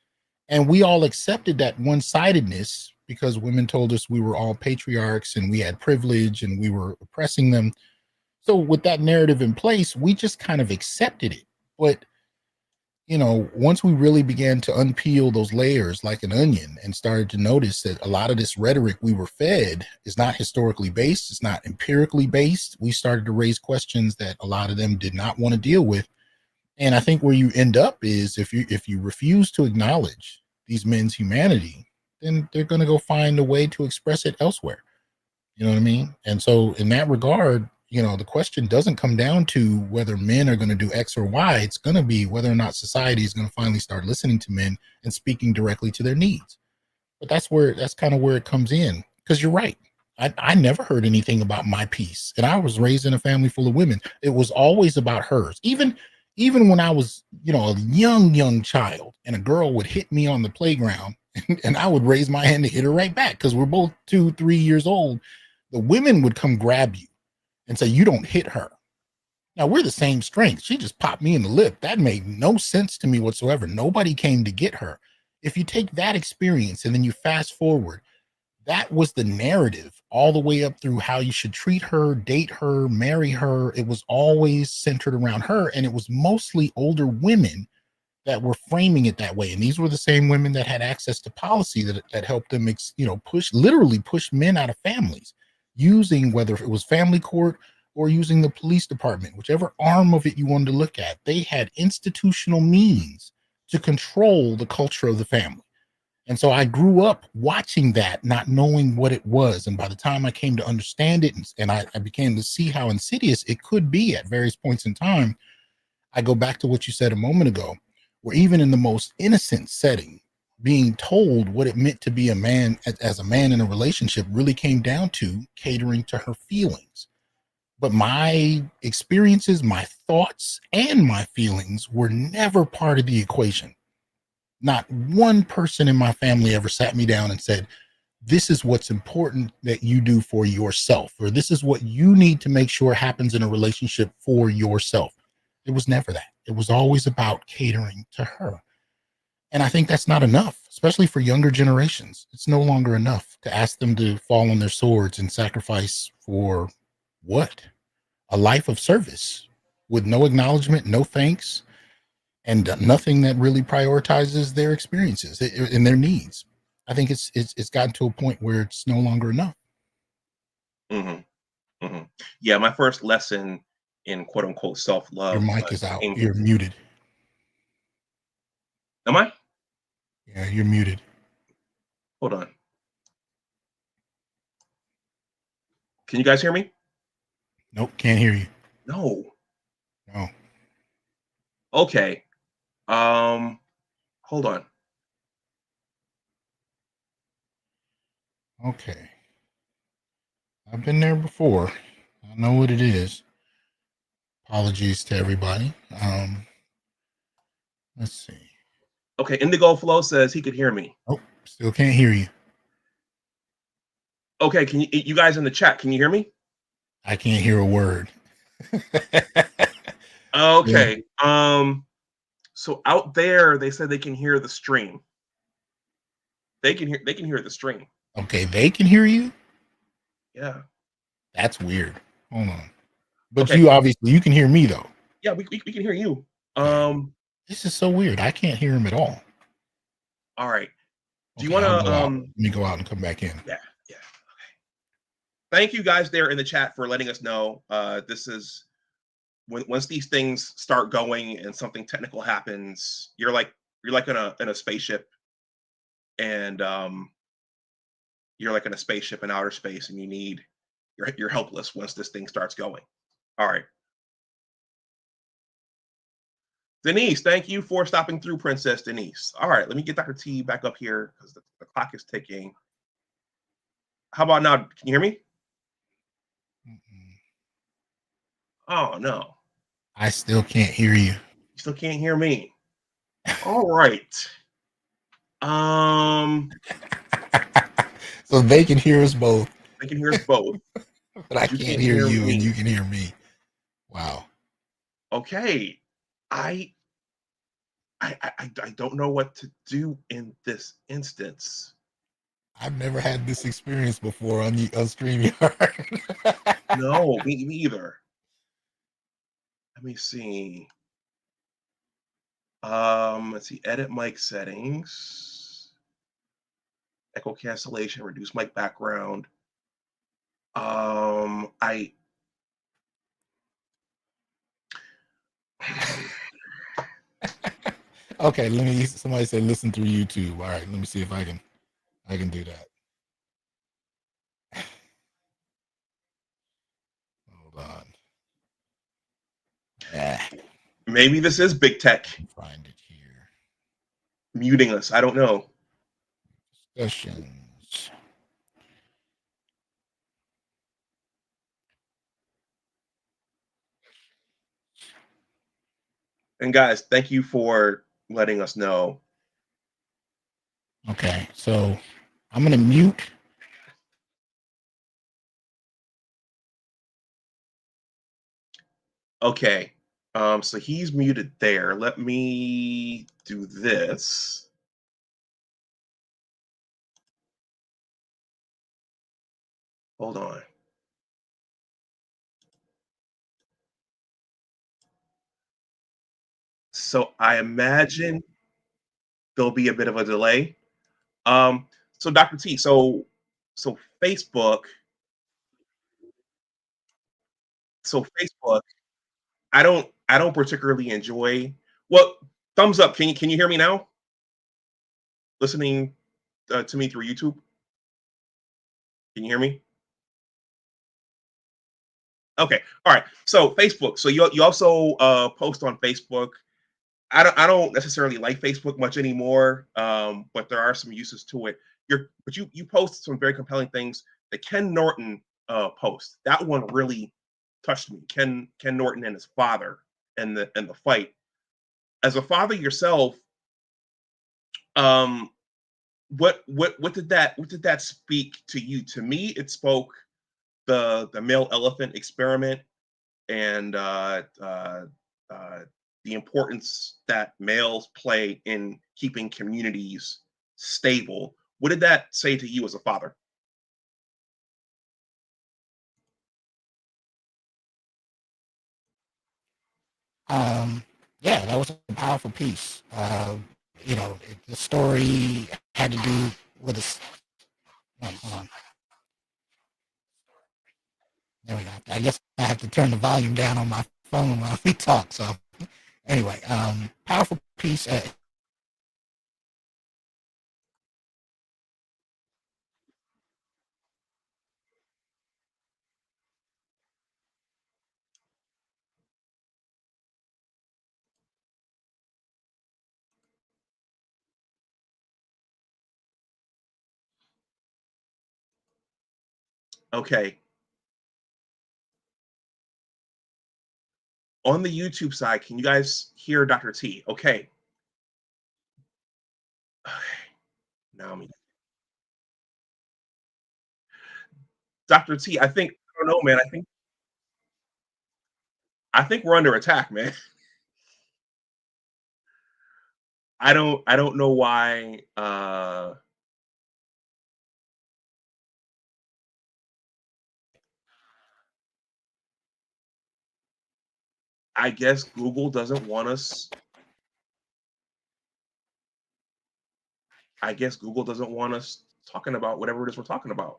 B: And we all accepted that one-sidedness because women told us we were all patriarchs and we had privilege and we were oppressing them. So with that narrative in place, we just kind of accepted it. But once we really began to unpeel those layers like an onion and started to notice that a lot of this rhetoric we were fed is not historically based, it's not empirically based, we started to raise questions that a lot of them did not want to deal with. And I think where you end up is if you refuse to acknowledge these men's humanity, then they're going to go find a way to express it elsewhere. You know what I mean? And so in that regard, the question doesn't come down to whether men are going to do X or Y. It's going to be whether or not society is going to finally start listening to men and speaking directly to their needs. But that's kind of where it comes in. Because you're right. I never heard anything about my piece. And I was raised in a family full of women. It was always about hers. Even when I was, a young child and a girl would hit me on the playground and I would raise my hand to hit her right back because we're both 2-3 years old. The women would come grab you and say, you don't hit her. Now we're the same strength. She just popped me in the lip. That made no sense to me whatsoever. Nobody came to get her. If you take that experience and then you fast forward, that was the narrative all the way up through how you should treat her, date her, marry her. It was always centered around her. And it was mostly older women that were framing it that way. And these were the same women that had access to policy that helped them, literally push men out of families, using whether it was family court or using the police department, whichever arm of it you wanted to look at. They had institutional means to control the culture of the family. And so I grew up watching that, not knowing what it was. And by the time I came to understand it and I began to see how insidious it could be at various points in time, I go back to what you said a moment ago, where even in the most innocent setting, being told what it meant to be a man as a man in a relationship really came down to catering to her feelings. But my experiences, my thoughts, and my feelings were never part of the equation. Not one person in my family ever sat me down and said, this is what's important that you do for yourself, or this is what you need to make sure happens in a relationship for yourself. It was never that. It was always about catering to her. And I think that's not enough, especially for younger generations. It's no longer enough to ask them to fall on their swords and sacrifice for what? A life of service with no acknowledgement, no thanks, and nothing that really prioritizes their experiences and their needs. I think it's gotten to a point where it's no longer enough.
A: Yeah, my first lesson in quote unquote self-love.
B: Your mic is out. You're muted.
A: Am I?
B: Yeah, you're muted.
A: Hold on. Can you guys hear me?
B: Nope, can't hear you.
A: No. Okay. Hold on.
B: Okay. I've been there before. I know what it is. Apologies to everybody. Let's see.
A: Okay, Indigo Flow says he could hear me.
B: Oh, still can't hear you.
A: Okay, can you guys in the chat, can you hear me?
B: I can't hear a word.
A: Okay. Yeah. So out there they said they can hear the stream. They can hear the stream.
B: Okay, they can hear you?
A: Yeah.
B: That's weird. Hold on. But okay. You can hear me though.
A: Yeah, we can hear you.
B: This is so weird. I can't hear him at all.
A: All right. Do
B: you
A: want to
B: let me go out and come back in?
A: Yeah. Okay. thank you guys there in the chat for letting us know. This is once these things start going and something technical happens, you're like in a spaceship, and you're like in a spaceship in outer space, and you're helpless once this thing starts going. All right. Denise, thank you for stopping through, Princess Denise. All right, let me get Dr. T back up here because the clock is ticking. How about now? Can you hear me? Oh, no.
B: I still can't hear you.
A: You still can't hear me. All right.
B: So they can hear us both.
A: They can hear us both.
B: But I can't hear you
A: me.
B: and you can hear me. Wow.
A: Okay. I don't know what to do in this instance.
B: I've never had this experience before on StreamYard.
A: No, me either. Let me see. Let's see. Edit mic settings. Echo cancellation. Reduce mic background. I.
B: Okay, somebody said listen through YouTube. All right, let me see if I can do that. Hold on.
A: Maybe this is big tech.
B: Find it here.
A: Muting us. I don't know.
B: Discussions.
A: And guys, thank you for letting us know.
B: Okay, so I'm gonna mute.
A: Okay. So he's muted there. Let me do this. Hold on. So I imagine there'll be a bit of a delay. So Dr. T, so Facebook, Facebook, I don't particularly enjoy. Well, thumbs up. Can you hear me now? Listening to me through YouTube. Can you hear me? Okay. All right. So Facebook. So you also post on Facebook. I don't necessarily like Facebook much anymore, but there are some uses to it. You post some very compelling things. The Ken Norton post, that one really touched me. Ken Norton and his father and the fight. As a father yourself, um, what did that speak to you? To me, it spoke the male elephant experiment and the importance that males play in keeping communities stable. What did that say to you as a father?
B: Yeah, that was a powerful piece. The story had to do with a. Hold on. There we go. I guess I have to turn the volume down on my phone while we talk. So anyway, powerful piece.
A: Okay. On the YouTube side, can you guys hear Dr. T? Okay. Now I'm Dr. T, I don't know, man. I think we're under attack, man. I don't know why I guess Google doesn't want us. I guess Google doesn't want us talking about whatever it is we're talking about.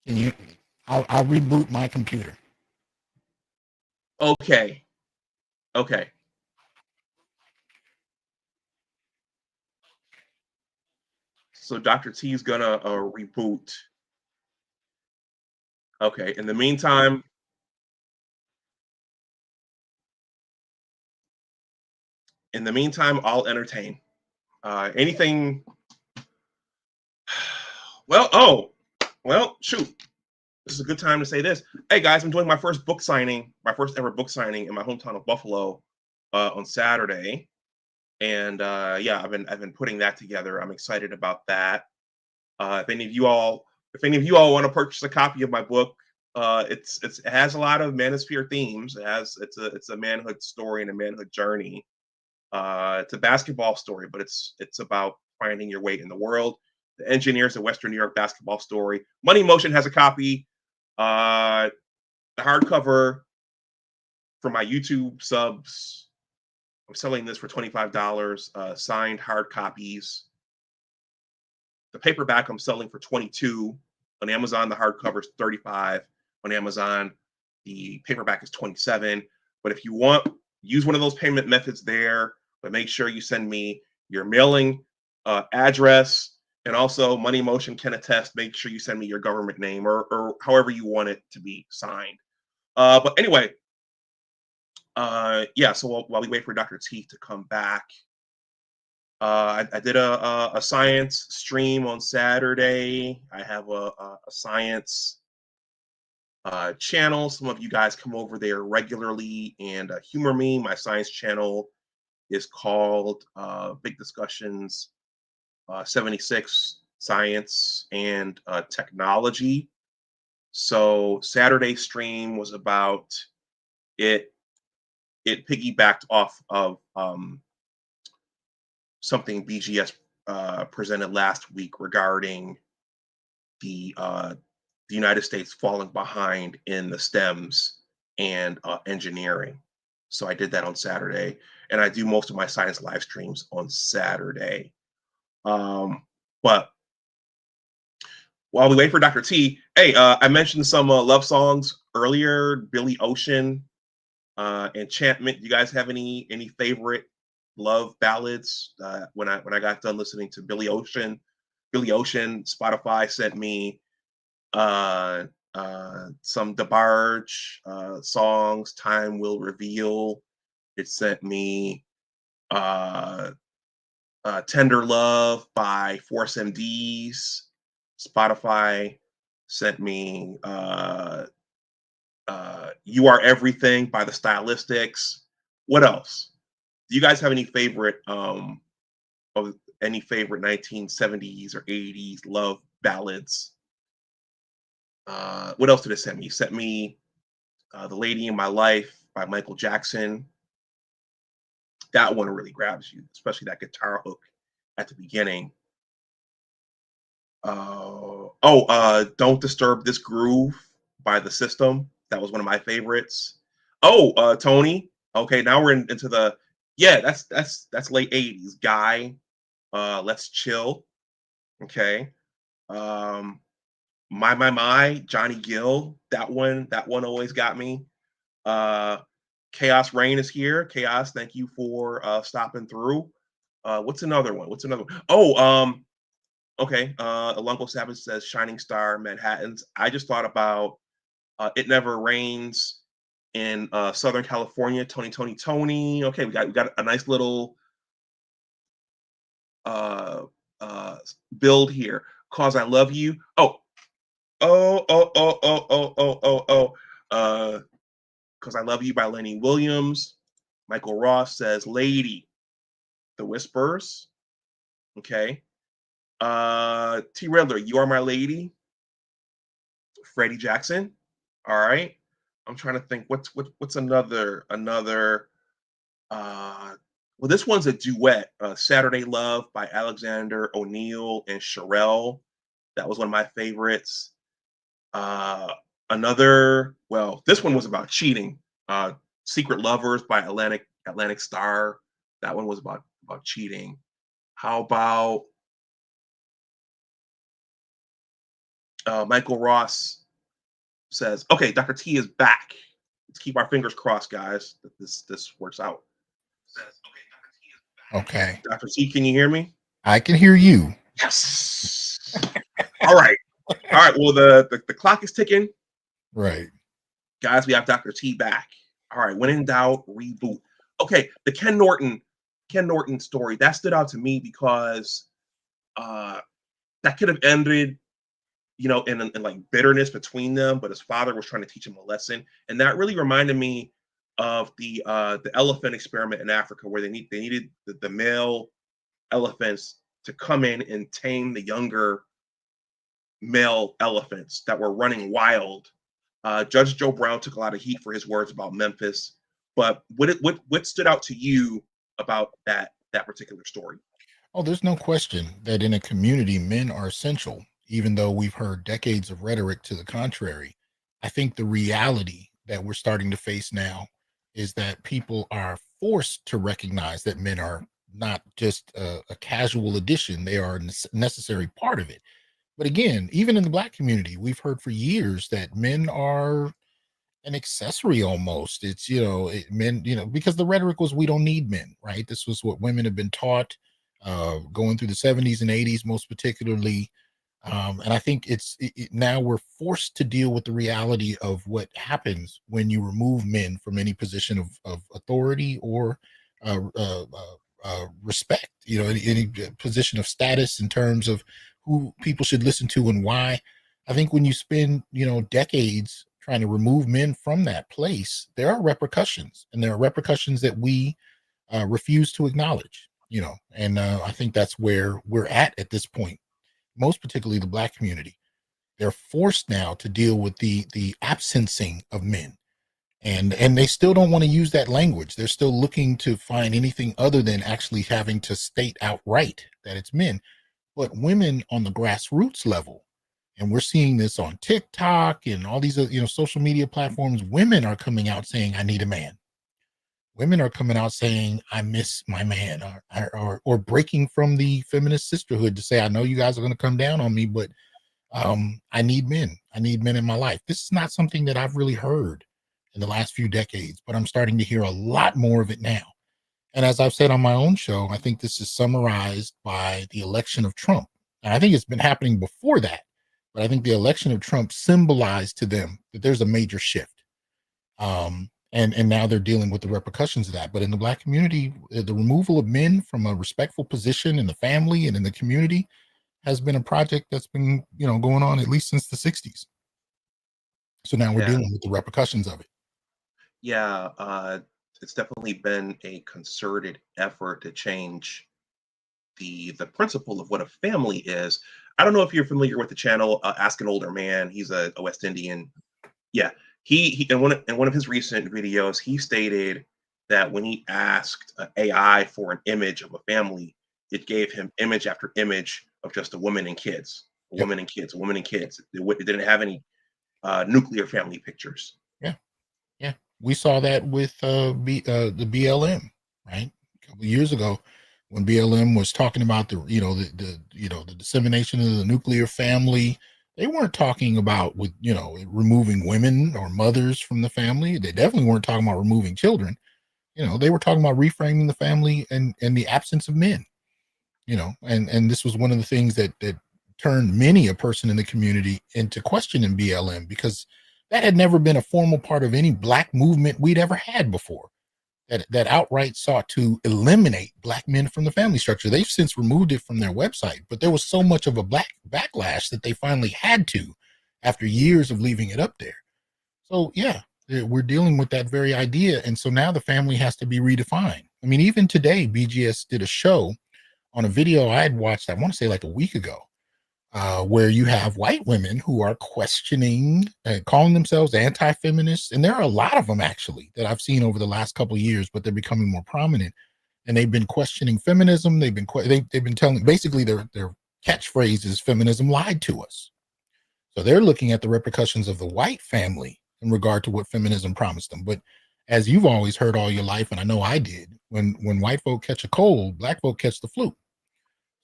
B: Can you? I'll reboot my computer.
A: Okay. Okay. So Dr. T is gonna reboot. Okay. In the meantime, I'll entertain. Anything. Well, shoot. This is a good time to say this. Hey guys, I'm doing my first book signing, my first ever book signing in my hometown of Buffalo on Saturday, and yeah, I've been putting that together. I'm excited about that. If any of you all want to purchase a copy of my book, it has a lot of manosphere themes. It's a manhood story and a manhood journey. It's a basketball story, but it's about finding your way in the world. The Engineers of Western New York basketball story. Money Motion has a copy. The hardcover for my YouTube subs. I'm selling this for $25. Signed hard copies. The paperback I'm selling for 22 on Amazon. The hardcover is 35 on Amazon. The paperback is 27. But if you want, use one of those payment methods there. But make sure you send me your mailing address, and also Money Motion can attest. Make sure you send me your government name or however you want it to be signed. But anyway, yeah. So while we wait for Dr. T to come back, I did a science stream on Saturday. I have a science channel. Some of you guys come over there regularly and humor me. My science channel is called Big Discussions 76 Science and Technology. So Saturday stream was about it. It piggybacked off of something BGS presented last week regarding the United States falling behind in the STEMs and engineering. So I did that on Saturday, and I do most of my science live streams on Saturday. But while we wait for Dr. T, hey, I mentioned some love songs earlier. Billy Ocean, Enchantment. You guys have any favorite love ballads? When I got done listening to Billy Ocean, Spotify sent me some DeBarge songs. Time Will Reveal. It sent me Tender Love by Force MDs. Spotify sent me You Are Everything by the Stylistics. What else? Do you guys have any favorite of any favorite 1970s or 80s love ballads? What else did it send me? It sent me The Lady in My Life by Michael Jackson. That one really grabs you, especially that guitar hook at the beginning. Don't Disturb This Groove by The System. That was one of my favorites. Tony. Okay, now we're into the that's late 80s. Guy, Let's Chill. Okay. My, Johnny Gill. That one always got me. Chaos Rain is here. Chaos, thank you for stopping through. What's another one? Okay. Alongo Savage says Shining Star, Manhattans. I just thought about It Never Rains in Southern California. Tony. Okay, we got a nice little build here. Cause I Love You. Cause I Love You by Lenny Williams. Michael Ross says Lady, The Whispers. Okay. T Riddler, You Are My Lady. Freddie Jackson. All right. I'm trying to think what's another well, this one's a duet. Saturday Love by Alexander O'Neill and Sherelle. That was one of my favorites. This one was about cheating. Secret Lovers by Atlantic Star. That one was about cheating. How about Michael Ross says, "Okay, Dr. T is back. Let's keep our fingers crossed, guys, that this works out."
B: Okay.
A: Dr. T, can you hear me?
B: I can hear you.
A: Yes. All right. All right. Well, the clock is ticking.
B: Right.
A: Guys, we have Dr. T back. All right. When in doubt, reboot. Okay. The Ken Norton story, that stood out to me because that could have ended, in like bitterness between them, but his father was trying to teach him a lesson. And that really reminded me of the elephant experiment in Africa, where they needed the male elephants to come in and tame the younger male elephants that were running wild. Judge Joe Brown took a lot of heat for his words about Memphis, but what stood out to you about that particular story?
B: Oh, there's no question that in a community, men are essential, even though we've heard decades of rhetoric to the contrary. I think the reality that we're starting to face now is that people are forced to recognize that men are not just a casual addition, they are a necessary part of it. But again, even in the Black community, we've heard for years that men are an accessory almost. It's, men, because the rhetoric was we don't need men, right? This was what women have been taught going through the 70s and 80s, most particularly. And I think now we're forced to deal with the reality of what happens when you remove men from any position of authority or respect, any position of status in terms of who people should listen to and why. I think when you spend, decades trying to remove men from that place, there are repercussions, and there are repercussions that we refuse to acknowledge, and I think that's where we're at this point, most particularly the Black community. They're forced now to deal with the absencing of men, and they still don't want to use that language. They're still looking to find anything other than actually having to state outright that it's men. But women on the grassroots level, and we're seeing this on TikTok and all these social media platforms, women are coming out saying, I need a man. Women are coming out saying, I miss my man, or breaking from the feminist sisterhood to say, I know you guys are going to come down on me, but I need men. I need men in my life. This is not something that I've really heard in the last few decades, but I'm starting to hear a lot more of it now. And as I've said on my own show, I think this is summarized by the election of Trump. And I think it's been happening before that, but I think the election of Trump symbolized to them that there's a major shift. And now they're dealing with the repercussions of that. But in the Black community, the removal of men from a respectful position in the family and in the community has been a project that's been, going on at least since the 60s. So now we're
A: Yeah,
B: dealing with the repercussions of it.
A: yeah. It's definitely been a concerted effort to change the principle of what a family is. I don't know if you're familiar with the channel Ask an Older Man. He's a West Indian. Yeah, he in one of his recent videos, he stated that when he asked AI for an image of a family, it gave him image after image of just a woman and kids, a
B: Yep.
A: woman and kids, a woman and kids. It didn't have any nuclear family pictures.
B: Yeah. Yeah. We saw that with the BLM, right? A couple of years ago when BLM was talking about the dissemination of the nuclear family. They weren't talking about removing women or mothers from the family. They definitely weren't talking about removing children. They were talking about reframing the family and the absence of men. And this was one of the things that turned many a person in the community into questioning BLM, because that had never been a formal part of any Black movement we'd ever had before, that outright sought to eliminate Black men from the family structure. They've since removed it from their website, but there was so much of a Black backlash that they finally had to, after years of leaving it up there. So yeah, we're dealing with that very idea. And so now the family has to be redefined. I mean, even today, BGS did a show on a video I had watched, I want to say like a week ago, where you have white women who are questioning, calling themselves anti-feminists, and there are a lot of them actually that I've seen over the last couple of years, but they're becoming more prominent. And they've been questioning feminism. They've been telling, basically their catchphrase is, feminism lied to us. So they're looking at the repercussions of the white family in regard to what feminism promised them. But as you've always heard all your life, and I know I did, when white folk catch a cold, Black folk catch the flu.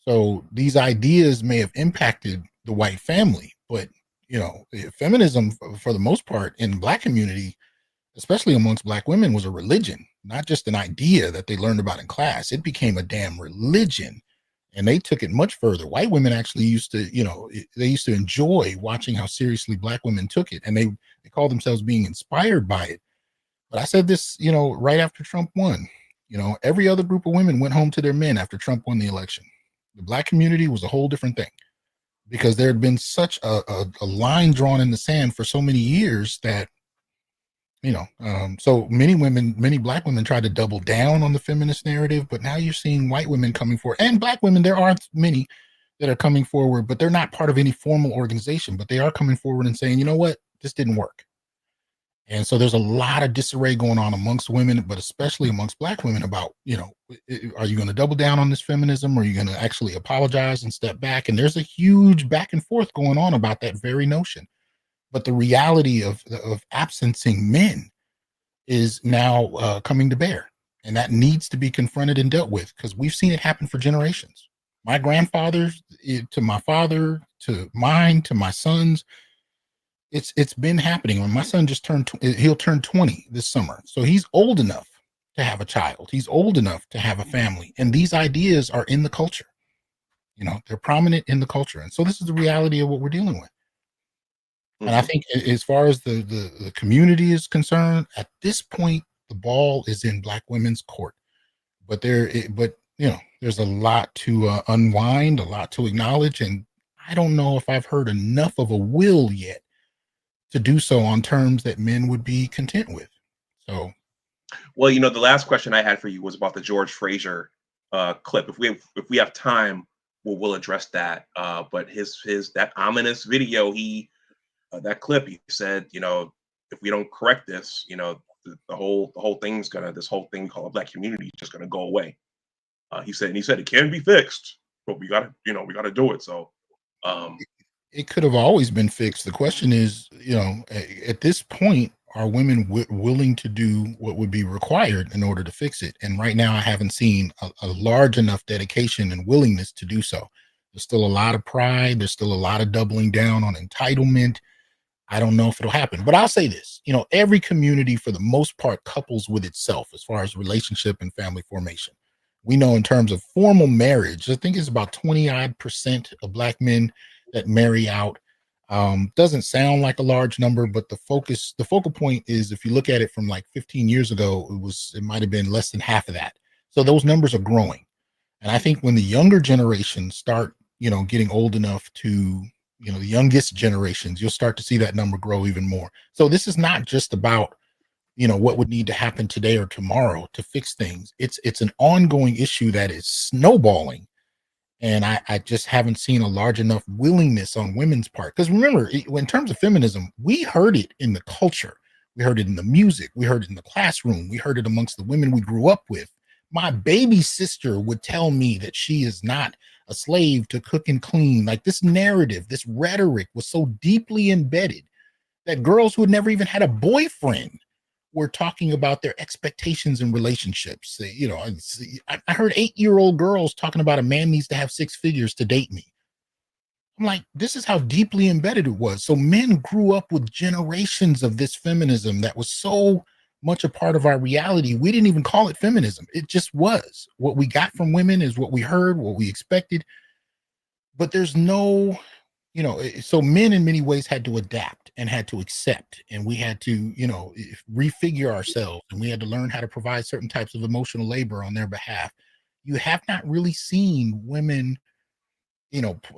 B: So these ideas may have impacted the white family, but feminism for the most part in the Black community, especially amongst Black women, was a religion, not just an idea that they learned about in class. It became a damn religion. And they took it much further. White women actually used to, they used to enjoy watching how seriously Black women took it. And they called themselves being inspired by it. But I said this, right after Trump won, every other group of women went home to their men after Trump won the election. The Black community was a whole different thing because there had been such a line drawn in the sand for so many years that, so many Black women tried to double down on the feminist narrative, but now you're seeing white women coming forward, and Black women. There are many that are coming forward, but they're not part of any formal organization, but they are coming forward and saying, you know what, this didn't work. And so there's a lot of disarray going on amongst women, but especially amongst Black women about, are you going to double down on this feminism, or are you going to actually apologize and step back? And there's a huge back and forth going on about that very notion. But the reality of absencing men is now coming to bear. And that needs to be confronted and dealt with, because we've seen it happen for generations. My grandfather's, to my father, to mine, to my sons. It's been happening. When my son just he'll turn 20 this summer. So he's old enough to have a child. He's old enough to have a family. And these ideas are in the culture. They're prominent in the culture. And so this is the reality of what we're dealing with. And I think as far as the community is concerned, at this point, the ball is in Black women's court. But there's a lot to unwind, a lot to acknowledge. And I don't know if I've heard enough of a will yet to do so on terms that men would be content with. So,
A: well, the last question I had for you was about the George Fraser clip. If we have time, we'll address that. But his that ominous video, that clip, he said, if we don't correct this, the whole thing's this whole thing called Black community is just gonna go away. He said it can be fixed, but we gotta do it. So
B: it could have always been fixed. The question is, at this point, are women willing to do what would be required in order to fix it? And right now, I haven't seen a large enough dedication and willingness to do so. There's still a lot of pride. There's still a lot of doubling down on entitlement. I don't know if it'll happen, but I'll say this, every community for the most part couples with itself as far as relationship and family formation. We know in terms of formal marriage, I think it's about 20% of Black men that marry out. Doesn't sound like a large number, but the focal point is, if you look at it from like 15 years ago, it might've been less than half of that. So those numbers are growing. And I think when the younger generations start, getting old enough to, the youngest generations, you'll start to see that number grow even more. So this is not just about, what would need to happen today or tomorrow to fix things. It's an ongoing issue that is snowballing. And I just haven't seen a large enough willingness on women's part. Because remember, in terms of feminism, we heard it in the culture. We heard it in the music. We heard it in the classroom. We heard it amongst the women we grew up with. My baby sister would tell me that she is not a slave to cook and clean. Like, this narrative, this rhetoric was so deeply embedded that girls who had never even had a boyfriend were talking about their expectations in relationships. I heard 8-year-old girls talking about a man needs to have 6 figures to date me. I'm like, this is how deeply embedded it was. So men grew up with generations of this feminism that was so much a part of our reality. We didn't even call it feminism. It just was. What we got from women is what we heard, what we expected. But there's no, so men in many ways had to adapt and had to accept, and we had to, refigure ourselves, and we had to learn how to provide certain types of emotional labor on their behalf. You have not really seen women,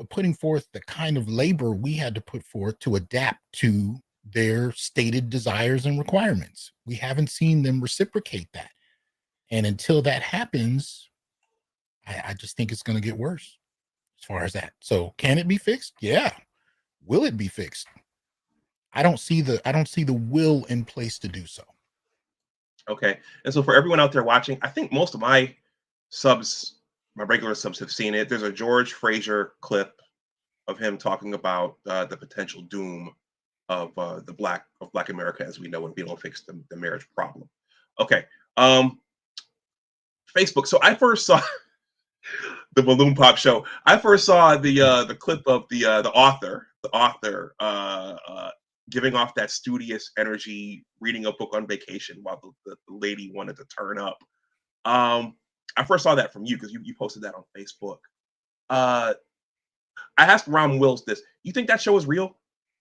B: putting forth the kind of labor we had to put forth to adapt to their stated desires and requirements. We haven't seen them reciprocate that. And until that happens, I just think it's going to get worse as far as that. So can it be fixed? Yeah. Will it be fixed? I don't see the will in place to do so.
A: Okay. And so for everyone out there watching, I think most of my regular subs have seen it. There's a George Fraser clip of him talking about the potential doom of Black America as we know it if we don't fix the marriage problem. Okay. Facebook. So I first saw the Balloon Pop show. I first saw the clip of the author the author giving off that studious energy, reading a book on vacation while the lady wanted to turn up. I first saw that from you because you posted that on Facebook. I asked Ron Wills this. You think that show is real?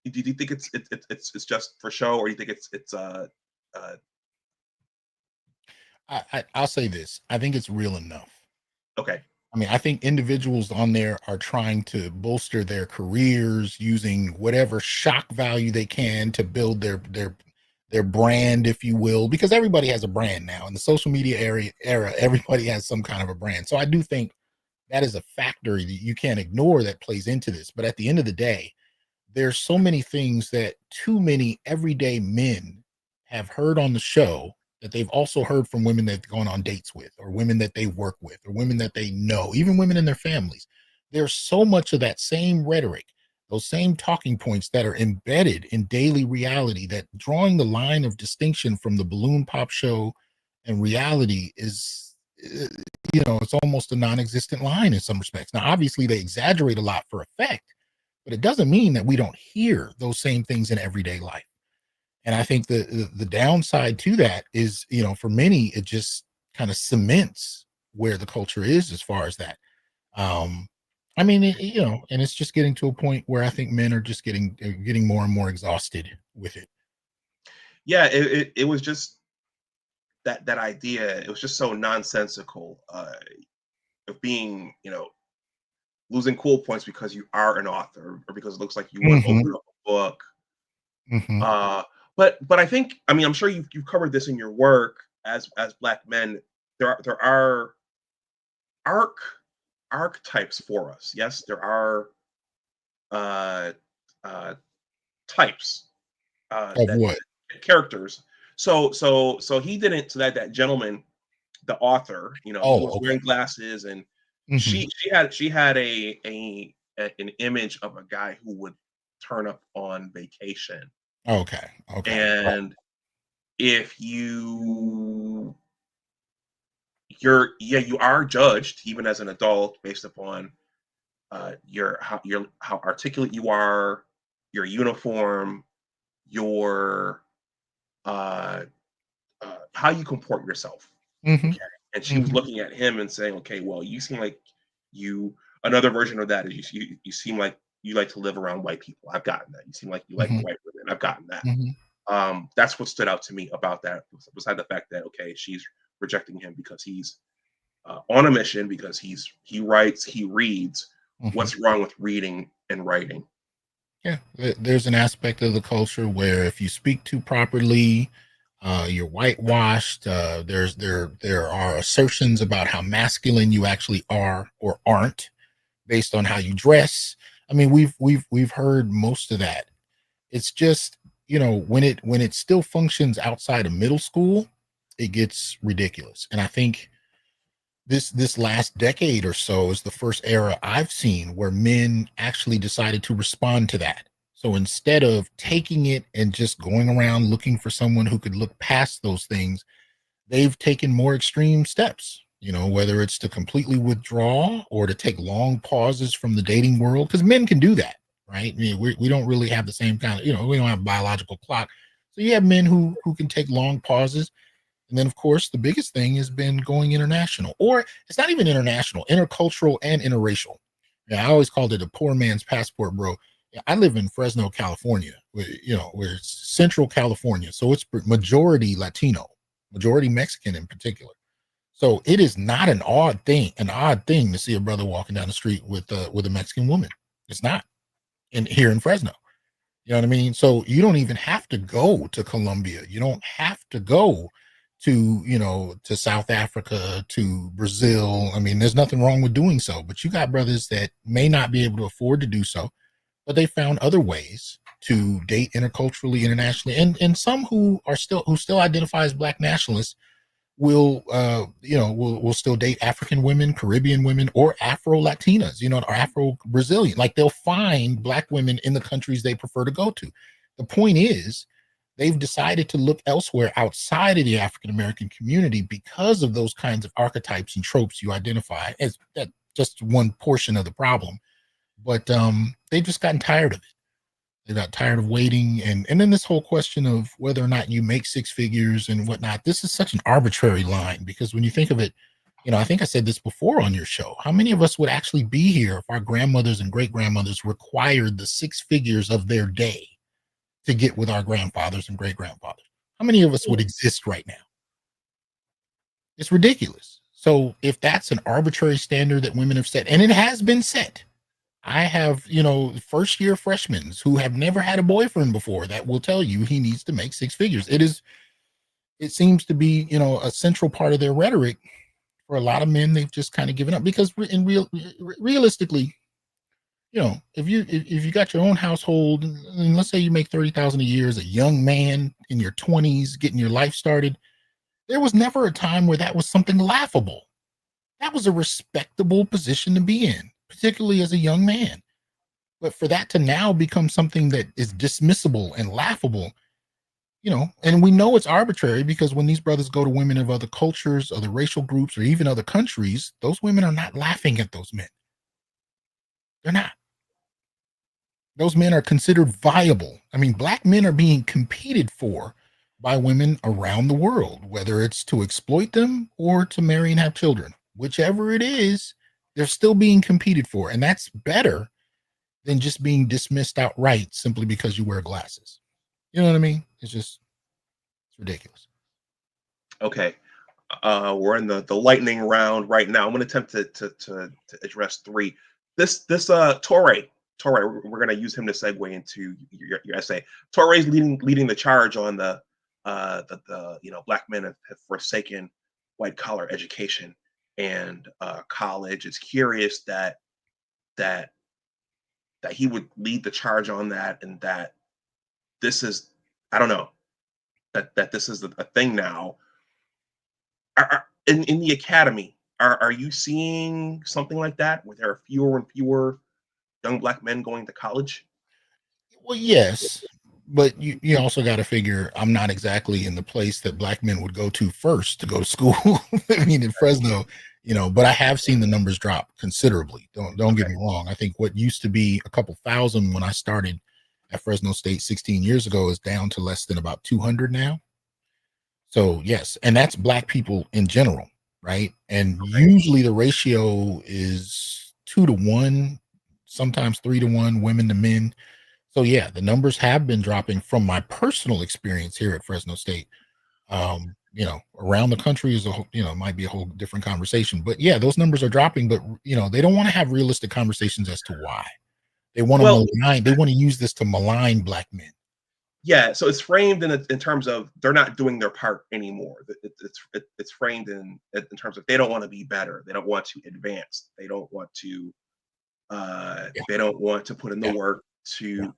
A: Do you think it's just for show, or do you think it's
B: I'll say this. I think it's real enough.
A: okay?
B: I mean, I think individuals on there are trying to bolster their careers using whatever shock value they can to build their brand, if you will, because everybody has a brand now in the social media era. Everybody has some kind of a brand. So I do think that is a factor that you can't ignore that plays into this. But at the end of the day, there's so many things that too many everyday men have heard on the show that they've also heard from women they've gone on dates with, or women that they work with, or women that they know, even women in their families. There's so much of that same rhetoric, those same talking points that are embedded in daily reality, that drawing the line of distinction from the balloon pop show and reality is, it's almost a non-existent line in some respects. Now, obviously, they exaggerate a lot for effect, but it doesn't mean that we don't hear those same things in everyday life. And I think the downside to that is, for many, it just kind of cements where the culture is as far as that. I mean, and it's just getting to a point where I think men are just getting more and more exhausted with it.
A: Yeah, it was just that idea. It was just so nonsensical of being, losing cool points because you are an author, or because it looks like you want to open up a book. But I think, I mean, I'm sure you've covered this in your work as Black men. There are archetypes for us. Yes, there are types
B: Of
A: that
B: what?
A: characters. So he didn't. So that gentleman, the author, he
B: Oh,
A: was
B: okay.
A: wearing glasses, and
B: Mhm.
A: she had an image of a guy who would turn up on vacation.
B: Okay. Okay.
A: And if you are judged even as an adult based upon how articulate you are, your uniform, your how you comport yourself.
B: Mhm.
A: Okay. And she was
B: Mhm.
A: looking at him and saying, okay, well, you seem like you another version of that is you seem like you like to live around white people. I've gotten that. You seem like you like
B: Mhm.
A: white women. I've gotten that.
B: Mhm.
A: That's what stood out to me about that, beside the fact that, okay, she's rejecting him because he's on a mission, because he writes, he reads.
B: Mhm.
A: What's wrong with reading and writing?
B: Yeah, there's an aspect of the culture where if you speak too properly, you're whitewashed. There are assertions about how masculine you actually are or aren't based on how you dress. I mean, we've heard most of that. It's just, when it still functions outside of middle school, it gets ridiculous. And I think this last decade or so is the first era I've seen where men actually decided to respond to that. So instead of taking it and just going around looking for someone who could look past those things, they've taken more extreme steps, whether it's to completely withdraw or to take long pauses from the dating world, because men can do that, right? I mean, we don't really have the same kind of, we don't have a biological clock. So you have men who can take long pauses. And then, of course, the biggest thing has been going international, or it's not even international, intercultural and interracial. Yeah, I always called it a poor man's passport, bro. Yeah, I live in Fresno, California, where it's Central California. So it's majority Latino, majority Mexican in particular. So it is not an odd thing to see a brother walking down the street with a Mexican woman. It's not here in Fresno. You know what I mean? So you don't even have to go to Colombia. You don't have to go to South Africa, to Brazil. I mean, there's nothing wrong with doing so, but you got brothers that may not be able to afford to do so, but they found other ways to date interculturally, internationally, and some who still identify as Black nationalists will still date African women, Caribbean women, or Afro Latinas, or Afro Brazilian. Like, they'll find Black women in the countries they prefer to go to. The point is, they've decided to look elsewhere outside of the African American community because of those kinds of archetypes and tropes you identify as that just one portion of the problem. But they've just gotten tired of it. They got tired of waiting. And then this whole question of whether or not you make six figures and whatnot. This is such an arbitrary line because when you think of it, I think I said this before on your show. How many of us would actually be here if our grandmothers and great grandmothers required the six figures of their day to get with our grandfathers and great grandfathers? How many of us would exist right now? It's ridiculous. So if that's an arbitrary standard that women have set, and it has been set, I have, first year freshmen who have never had a boyfriend before that will tell you he needs to make six figures. It seems to be, a central part of their rhetoric. For a lot of men, they've just kind of given up because realistically, if you got your own household, and let's say you make $30,000 a year as a young man in your 20s, getting your life started, there was never a time where that was something laughable. That was a respectable position to be in, particularly as a young man. But for that to now become something that is dismissible and laughable, and we know it's arbitrary because when these brothers go to women of other cultures, other racial groups, or even other countries, those women are not laughing at those men. They're not. Those men are considered viable. I mean, black men are being competed for by women around the world, whether it's to exploit them or to marry and have children. Whichever it is, they're still being competed for. And that's better than just being dismissed outright simply because you wear glasses. You know what I mean? It's ridiculous.
A: Okay. We're in the lightning round right now. I'm going to attempt to address three. This Torre, we're going to use him to segue into your essay. Torre's leading the charge on the black men have forsaken white collar education and college. It's curious that he would lead the charge on that, and that this is, I don't know, that this is a thing now. In the academy, are you seeing something like that where there are fewer and fewer young black men going to college?
B: Well, yes, but you also got to figure I'm not exactly in the place that black men would go to first to go to school. I mean, in Fresno, but I have seen the numbers drop considerably. Don't get me wrong. I think what used to be a couple thousand when I started at Fresno State 16 years ago is down to less than about 200 now. So yes, and that's black people in general, right? And usually the ratio is 2-to-1, sometimes 3-to-1, women to men. So yeah, the numbers have been dropping from my personal experience here at Fresno State. Around the country is might be a whole different conversation, but yeah, those numbers are dropping, but they don't want to have realistic conversations as to why. They want to malign, they want to use this to malign black men.
A: Yeah, so it's framed in terms of they're not doing their part anymore. It's framed in terms of they don't want to be better. They don't want to advance. They don't want to they don't want to put in the work to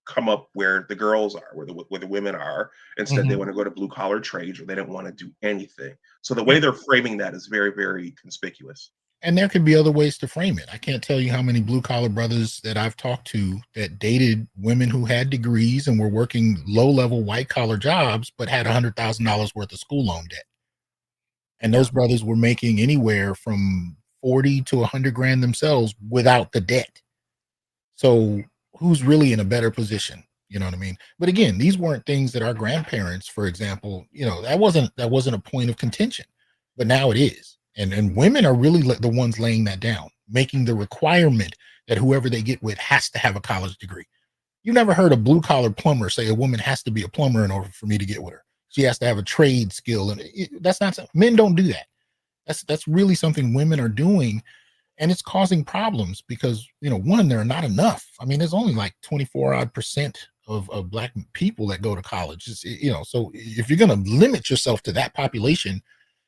A: come up where the girls are, where the women are. Instead, they want to go to blue collar trades, or they don't want to do anything. So the way they're framing that is very, very conspicuous.
B: And there could be other ways to frame it. I can't tell you how many blue collar brothers that I've talked to that dated women who had degrees and were working low level white collar jobs, but had $100,000 worth of school loan debt. And those brothers were making anywhere from 40 to 100 grand themselves without the debt. So who's really in a better position? You know what I mean? But again, these weren't things that our grandparents, for example, that wasn't a point of contention, but now it is. And women are really the ones laying that down, making the requirement that whoever they get with has to have a college degree. You never heard a blue collar plumber say a woman has to be a plumber in order for me to get with her. She has to have a trade skill, and that's not, men don't do that. That's really something women are doing, and it's causing problems because one, there are not enough. I mean, there's only like 24% of black people that go to college. So if you're going to limit yourself to that population,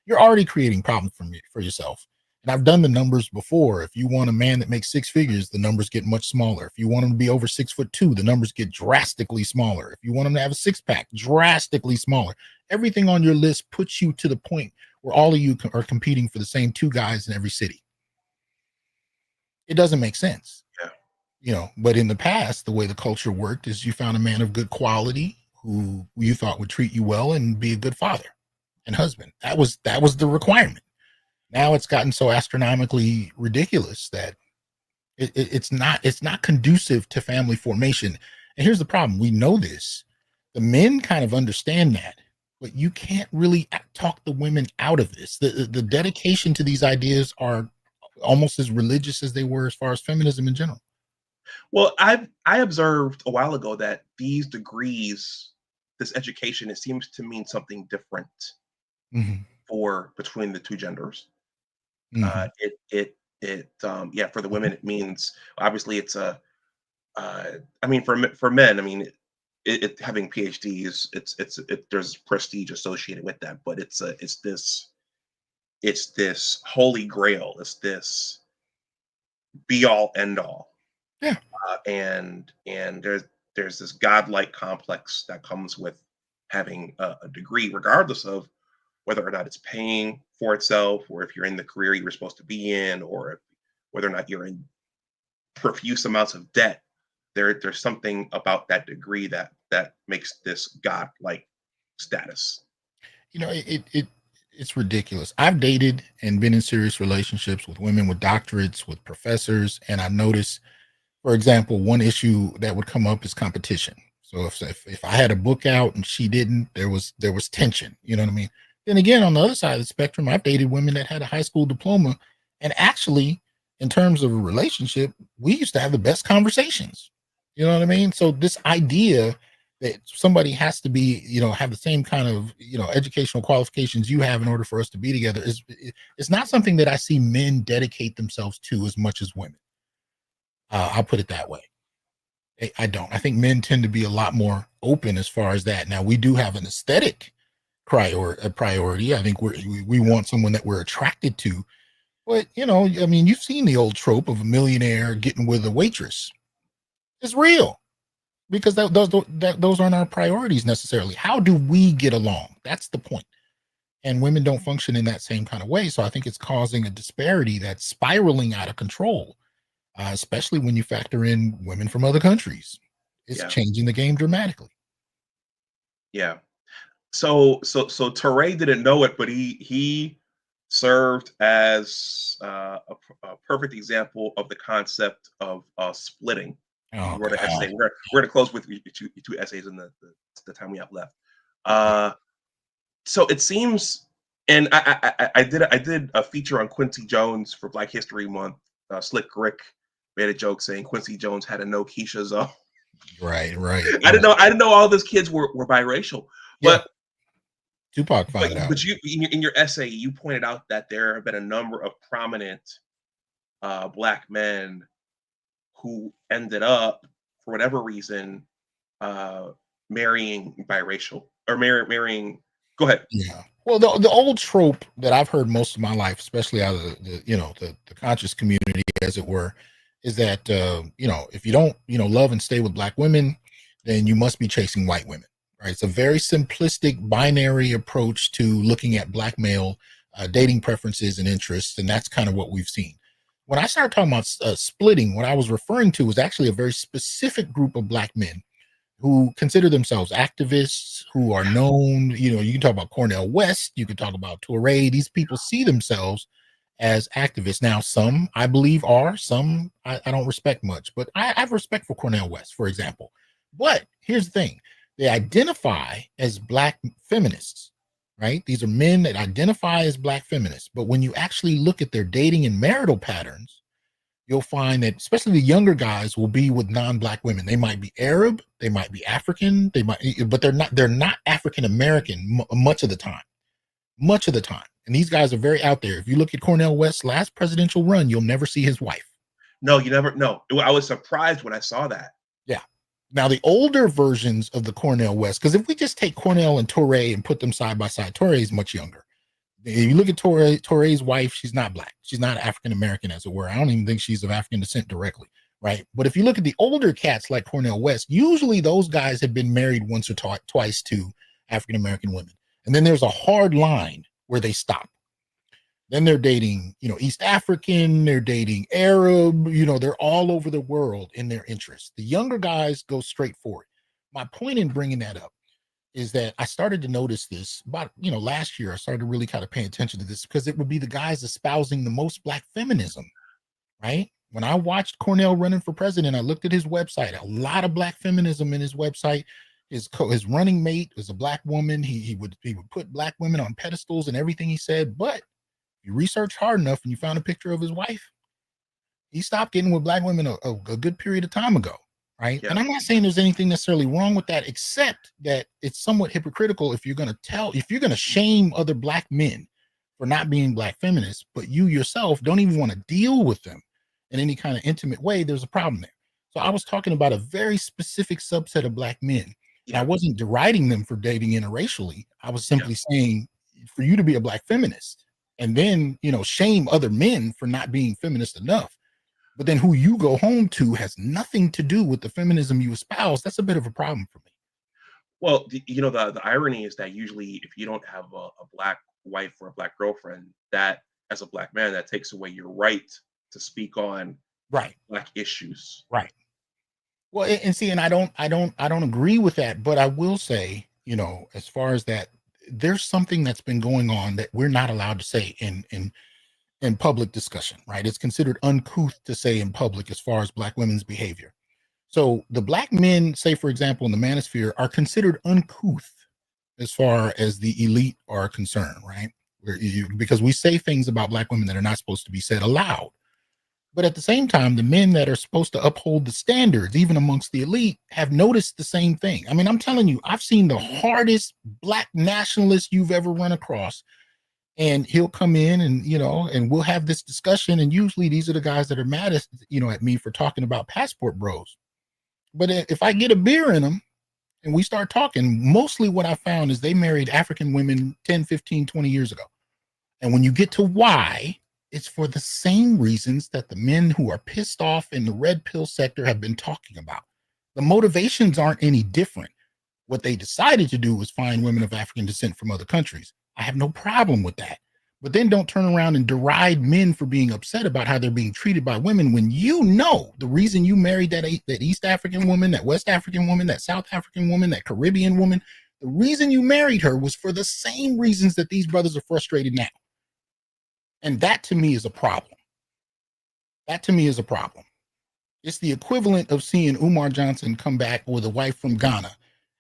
B: you're already creating problems for yourself. And I've done the numbers before. If you want a man that makes six figures, the numbers get much smaller. If you want him to be over 6'2", the numbers get drastically smaller. If you want him to have a six pack, drastically smaller. Everything on your list puts you to the point where all of you are competing for the same two guys in every city. It doesn't make sense. But in the past, the way the culture worked is you found a man of good quality who you thought would treat you well and be a good father and husband. That was the requirement. Now it's gotten so astronomically ridiculous that it's not conducive to family formation. And here's the problem. We know this. The men kind of understand that, but you can't really talk the women out of this. The dedication to these ideas are almost as religious as they were as far as feminism in general.
A: Well, I observed a while ago that these degrees, this education, it seems to mean something different
B: Mm-hmm.
A: for between the two genders.
B: Mm-hmm.
A: It yeah, for the women it means obviously it's a I mean for men I mean it having PhDs there's prestige associated with that, but it's this holy grail, it's this be all end all,
B: Yeah.
A: and there's this godlike complex that comes with having a degree, regardless of whether or not it's paying for itself, or if you're in the career you were supposed to be in, or if, whether or not you're in profuse amounts of debt. There's something about that degree that makes this godlike status.
B: It's ridiculous. I've dated and been in serious relationships with women with doctorates, with professors, and I noticed, for example, one issue that would come up is competition. So if I had a book out and she didn't, there was tension. You know what I mean? Then again, on the other side of the spectrum, I've dated women that had a high school diploma, and actually, in terms of a relationship, we used to have the best conversations. You know what I mean? So this idea that somebody has to be, have the same kind of, educational qualifications you have in order for us to be together is not something that I see men dedicate themselves to as much as women. I'll put it that way. I don't. I think men tend to be a lot more open as far as that. Now, we do have an aesthetic priority. I think we want someone that we're attracted to. But, I mean, you've seen the old trope of a millionaire getting with a waitress. It's real, because those aren't our priorities necessarily. How do we get along? That's the point. And women don't function in that same kind of way. So I think it's causing a disparity that's spiraling out of control, especially when you factor in women from other countries. It's
A: Yeah,
B: changing the game dramatically.
A: yeah. So Teray didn't know it, but he served as a perfect example of the concept of splitting. He
B: Oh,
A: wrote an
B: God.
A: essay. We're going to close with two essays in the time we have left. Uh, so it seems, and I did a feature on Quincy Jones for Black History Month. Slick Rick made a joke saying Quincy Jones had a no Keisha zone.
B: Right, right,
A: I
B: right.
A: didn't know all those kids were biracial,
B: Yeah.
A: but
B: Tupac found it out.
A: but you in your essay you pointed out that there have been a number of prominent black men who ended up for whatever reason uh, marrying biracial or marrying. Go ahead.
B: Yeah. Well, the old trope that I've heard most of my life, especially out of the conscious community, as it were, is that if you don't love and stay with black women, then you must be chasing white women. Right? It's a very simplistic binary approach to looking at black male dating preferences and interests, and that's kind of what we've seen. When I started talking about splitting, what I was referring to was actually a very specific group of black men who consider themselves activists, who are known. You can talk about Cornel West, you can talk about Touré. These people see themselves as activists. Now, some I believe are, some I don't respect much, but I have respect for Cornel West, for example. But here's the thing, they identify as black feminists, right? These are men that identify as black feminists. But when you actually look at their dating and marital patterns, you'll find that especially the younger guys will be with non-black women. They might be Arab, they might be African, but they're not African American much of the time. Much of the time. And these guys are very out there. If you look at Cornel West's last presidential run, you'll never see his wife.
A: No, you never. No, I was surprised when I saw that.
B: Yeah. Now the older versions of the Cornel West, because if we just take Cornel and Touré and put them side by side, Touré is much younger. If you look at Toré's wife, she's not black. She's not African American, as it were. I don't even think she's of African descent directly, right? But if you look at the older cats like Cornel West, usually those guys have been married once or twice to African American women, and then there's a hard line where they stop. Then they're dating, East African, they're dating Arab, they're all over the world in their interests. The younger guys go straight for it. My point in bringing that up is that I started to notice this about, last year. I started really kind of paying attention to this because it would be the guys espousing the most black feminism, right? When I watched Cornell running for president, I looked at his website, a lot of black feminism in his website. His running mate was a black woman. He would put black women on pedestals and everything he said. But if you research hard enough and you found a picture of his wife, he stopped getting with black women a good period of time ago. Right.
A: Yeah.
B: And I'm not saying there's anything necessarily wrong with that, except that it's somewhat hypocritical if you're going to shame other black men for not being black feminists, but you yourself don't even want to deal with them in any kind of intimate way. There's a problem there. So I was talking about a very specific subset of black men. And I wasn't deriding them for dating interracially. I was simply saying, for you to be a black feminist and then, shame other men for not being feminist enough, but then who you go home to has nothing to do with the feminism you espouse, that's a bit of a problem for me.
A: Well, the irony is that usually if you don't have a black wife or a black girlfriend, that as a black man, that takes away your right to speak on black issues.
B: Right. Well, and see, and I don't agree with that, but I will say, as far as that, there's something that's been going on that we're not allowed to say in public discussion, right? It's considered uncouth to say in public as far as black women's behavior. So the black men, say, for example, in the manosphere, are considered uncouth as far as the elite are concerned, right? Because we say things about black women that are not supposed to be said aloud. But at the same time, the men that are supposed to uphold the standards, even amongst the elite, have noticed the same thing. I mean, I'm telling you, I've seen the hardest black nationalist you've ever run across. And he'll come in and, and we'll have this discussion. And usually these are the guys that are mad at me for talking about passport bros. But if I get a beer in them and we start talking, mostly what I found is they married African women 10, 15, 20 years ago. And when you get to why, it's for the same reasons that the men who are pissed off in the red pill sector have been talking about. The motivations aren't any different. What they decided to do was find women of African descent from other countries. I have no problem with that. But then don't turn around and deride men for being upset about how they're being treated by women when the reason you married that East African woman, that West African woman, that South African woman, that Caribbean woman, the reason you married her was for the same reasons that these brothers are frustrated now. And that to me is a problem. It's the equivalent of seeing Umar Johnson come back with a wife from Ghana,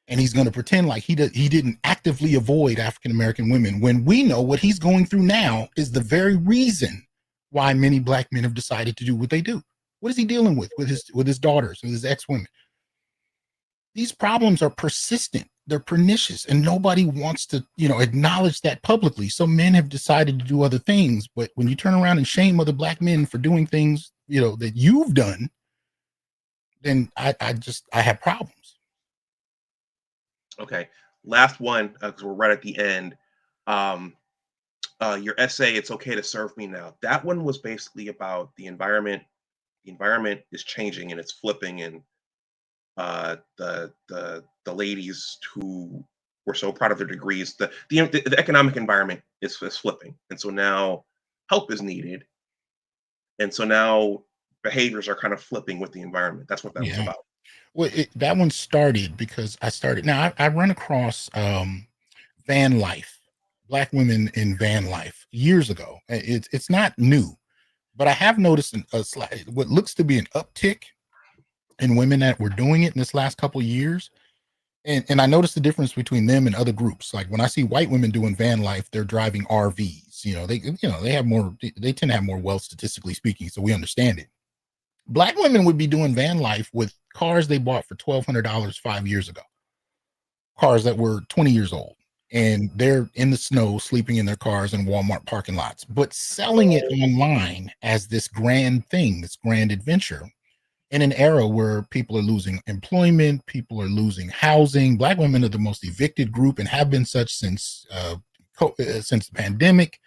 B: and he's going to pretend like he didn't actively avoid African-American women, when we know what he's going through now is the very reason why many black men have decided to do what they do. What is he dealing with his daughters, with his ex-women? These problems are persistent. They're pernicious, and nobody wants to, acknowledge that publicly. So men have decided to do other things. But when you turn around and shame other black men for doing things, that you've done, then I have problems.
A: Okay. Last one, because we're right at the end. Your essay, "It's Okay to Serve Me Now." That one was basically about the environment. The environment is changing and it's flipping, and the ladies who were so proud of their degrees, the economic environment is flipping, and so now help is needed, and so now behaviors are kind of flipping with the environment. That's what that was about.
B: Well, that one started because I run across van life, black women in van life years ago. It's not new, but I have noticed what looks to be an uptick in women that were doing it in this last couple of years. And I noticed the difference between them and other groups. Like when I see white women doing van life, they're driving RVs. They tend to have more wealth, statistically speaking, so we understand it. Black women would be doing van life with cars they bought for $1,200 5 years ago, cars that were 20 years old, and they're in the snow sleeping in their cars in Walmart parking lots, but selling it online as this grand thing, this grand adventure, in an era where people are losing employment, people are losing housing. Black women are the most evicted group and have been such since the pandemic.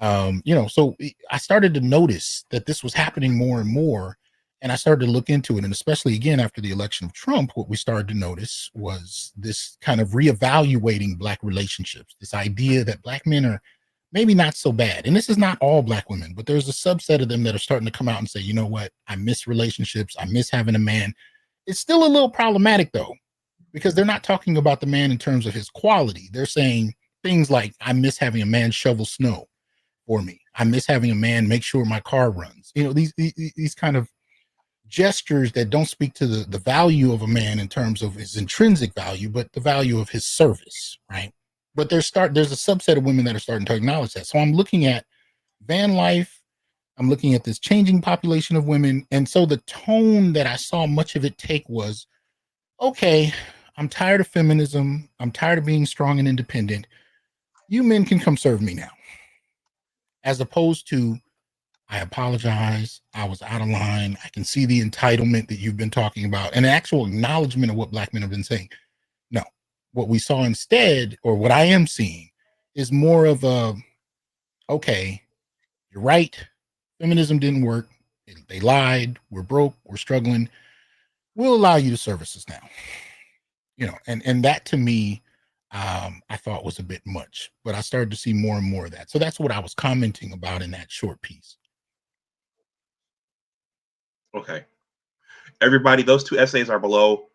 B: So I started to notice that this was happening more and more, and I started to look into it. And especially again after the election of Trump, what we started to notice was this kind of reevaluating black relationships, this idea that black men are maybe not so bad. And this is not all black women, but there's a subset of them that are starting to come out and say, you know what, I miss relationships, I miss having a man. It's still a little problematic though, because they're not talking about the man in terms of his quality. They're saying things like, I miss having a man shovel snow. for me. I miss having a man make sure my car runs. You know, these kind of gestures that don't speak to the value of a man in terms of his intrinsic value, but the value of his service, right? But there's a subset of women that are starting to acknowledge that. So I'm looking at van life. I'm looking at this changing population of women. And so the tone that I saw much of it take was, okay, I'm tired of feminism. I'm tired of being strong and independent. You men can come serve me now. As opposed to, I apologize. I was out of line. I can see the entitlement that you've been talking about and an actual acknowledgement of what Black men have been saying. No, what we saw instead, or what I am seeing, is more of a, okay, you're right. Feminism didn't work. They lied. We're broke. We're struggling. We'll allow you to service us now. You know, and that to me, I thought was a bit much, but I started to see more and more of that. So that's what I was commenting about in that short piece.
A: Okay. Everybody, those two essays are below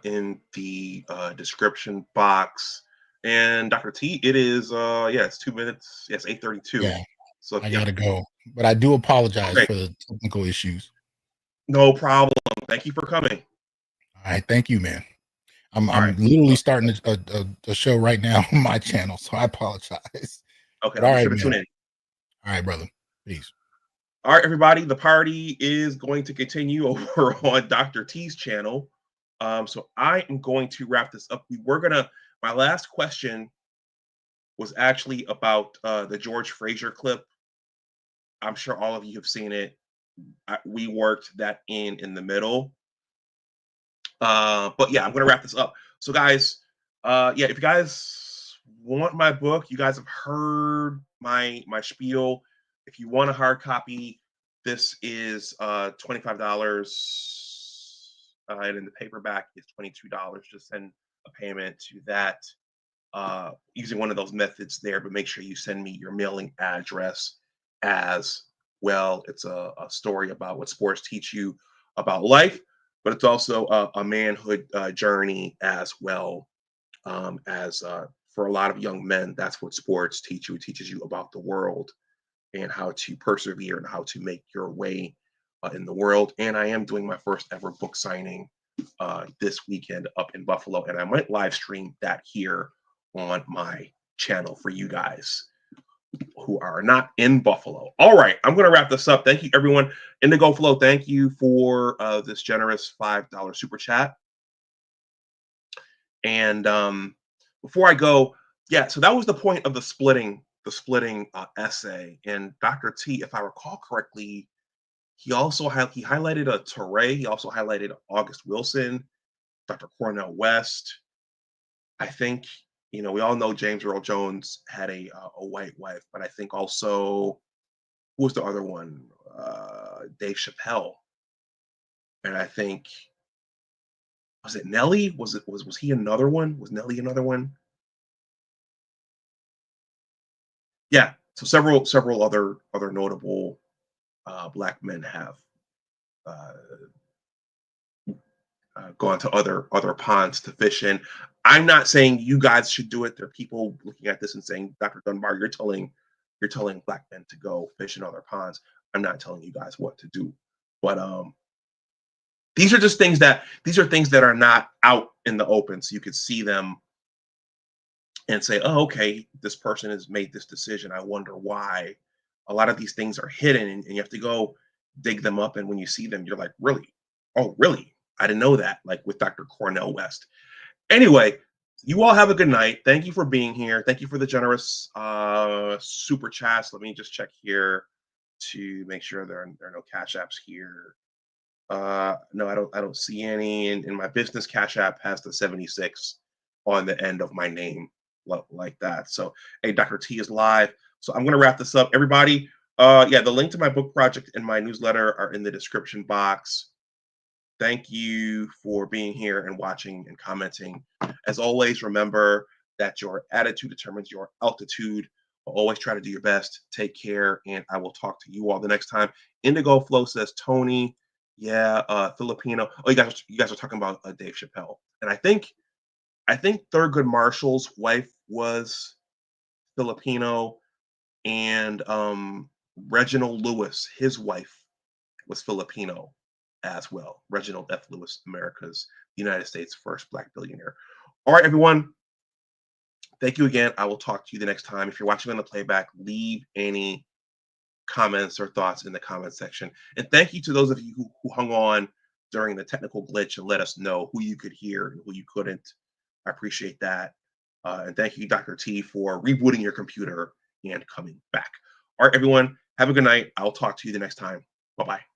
A: in the description box. And Dr. T, it is it's 2 minutes. Yes, 8:32.
B: Yeah,
A: So
B: I
A: yeah.
B: gotta go, but I do apologize
A: Okay.
B: for the technical issues.
A: No problem. Thank you for coming.
B: All right, thank you, man. I'm
A: All right.
B: literally starting a show right now on my channel, so I apologize.
A: Okay,
B: But
A: I'll
B: all
A: be
B: right,
A: sure to tune
B: man.
A: in.
B: All right, brother. Peace.
A: All right, everybody. The party is going to continue over on Dr. T's channel. So I am going to wrap this up. My last question was actually about the George Fraser clip. I'm sure all of you have seen it. We worked that in the middle. But yeah, I'm gonna wrap this up. So guys, if you guys want my book, you guys have heard my spiel. If you want a hard copy, this is $25, and in the paperback is $22. Just send a payment to that using one of those methods there, but make sure you send me your mailing address as well. It's a story about what sports teach you about life, but it's also a manhood journey as well. As For a lot of young men, that's what sports teach you. It teaches you about the world and how to persevere and how to make your way in the world. And I am doing my first ever book signing this weekend up in Buffalo, and I might live stream that here on my channel for you guys who are not in Buffalo. All right, I'm going to wrap this up. Thank you, everyone. Indigo Flow, thank you for this generous $5 super chat. And before I go, so that was the point of the splitting essay. And Dr. T, if I recall correctly, he highlighted a Touré. He also highlighted August Wilson, Dr. Cornel West. I think we all know James Earl Jones had a white wife, but I think also who was the other one? Dave Chappelle, and I think was it Nelly? Was he another one? Was Nelly another one? Yeah. So several other notable black men have uh, gone to other ponds to fish in. I'm not saying you guys should do it. There are people looking at this and saying, Dr. Dunbar, you're telling black men to go fish in other ponds. I'm not telling you guys what to do, but these are things that are not out in the open, so you could see them and say, oh, okay, this person has made this decision. I wonder why. A lot of these things are hidden, and you have to go dig them up. And when you see them, you're like, really? Oh, really? I didn't know that. Like with Dr. Cornel West. Anyway, you all have a good night. Thank you for being here. Thank you for the generous super chats. Let me just check here to make sure there are no cash apps here. No, I don't see any. And my business cash app has the 76 on the end of my name like that. So, hey, Dr. T is live. So I'm gonna wrap this up. Everybody, the link to my book project and my newsletter are in the description box. Thank you for being here and watching and commenting. As always, remember that your attitude determines your altitude. Always try to do your best. Take care, and I will talk to you all the next time. Indigo Flow says Tony, Filipino. Oh, you guys are talking about Dave Chappelle, and I think Thurgood Marshall's wife was Filipino. And Reginald Lewis, his wife was Filipino as well. Reginald F. Lewis, America's United States' first Black billionaire. All right, everyone. Thank you again. I will talk to you the next time. If you're watching on the playback, leave any comments or thoughts in the comment section. And thank you to those of you who hung on during the technical glitch and let us know who you could hear and who you couldn't. I appreciate that. And thank you, Dr. T, for rebooting your computer and coming back. All right, everyone, have a good night. I'll talk to you the next time. Bye-bye.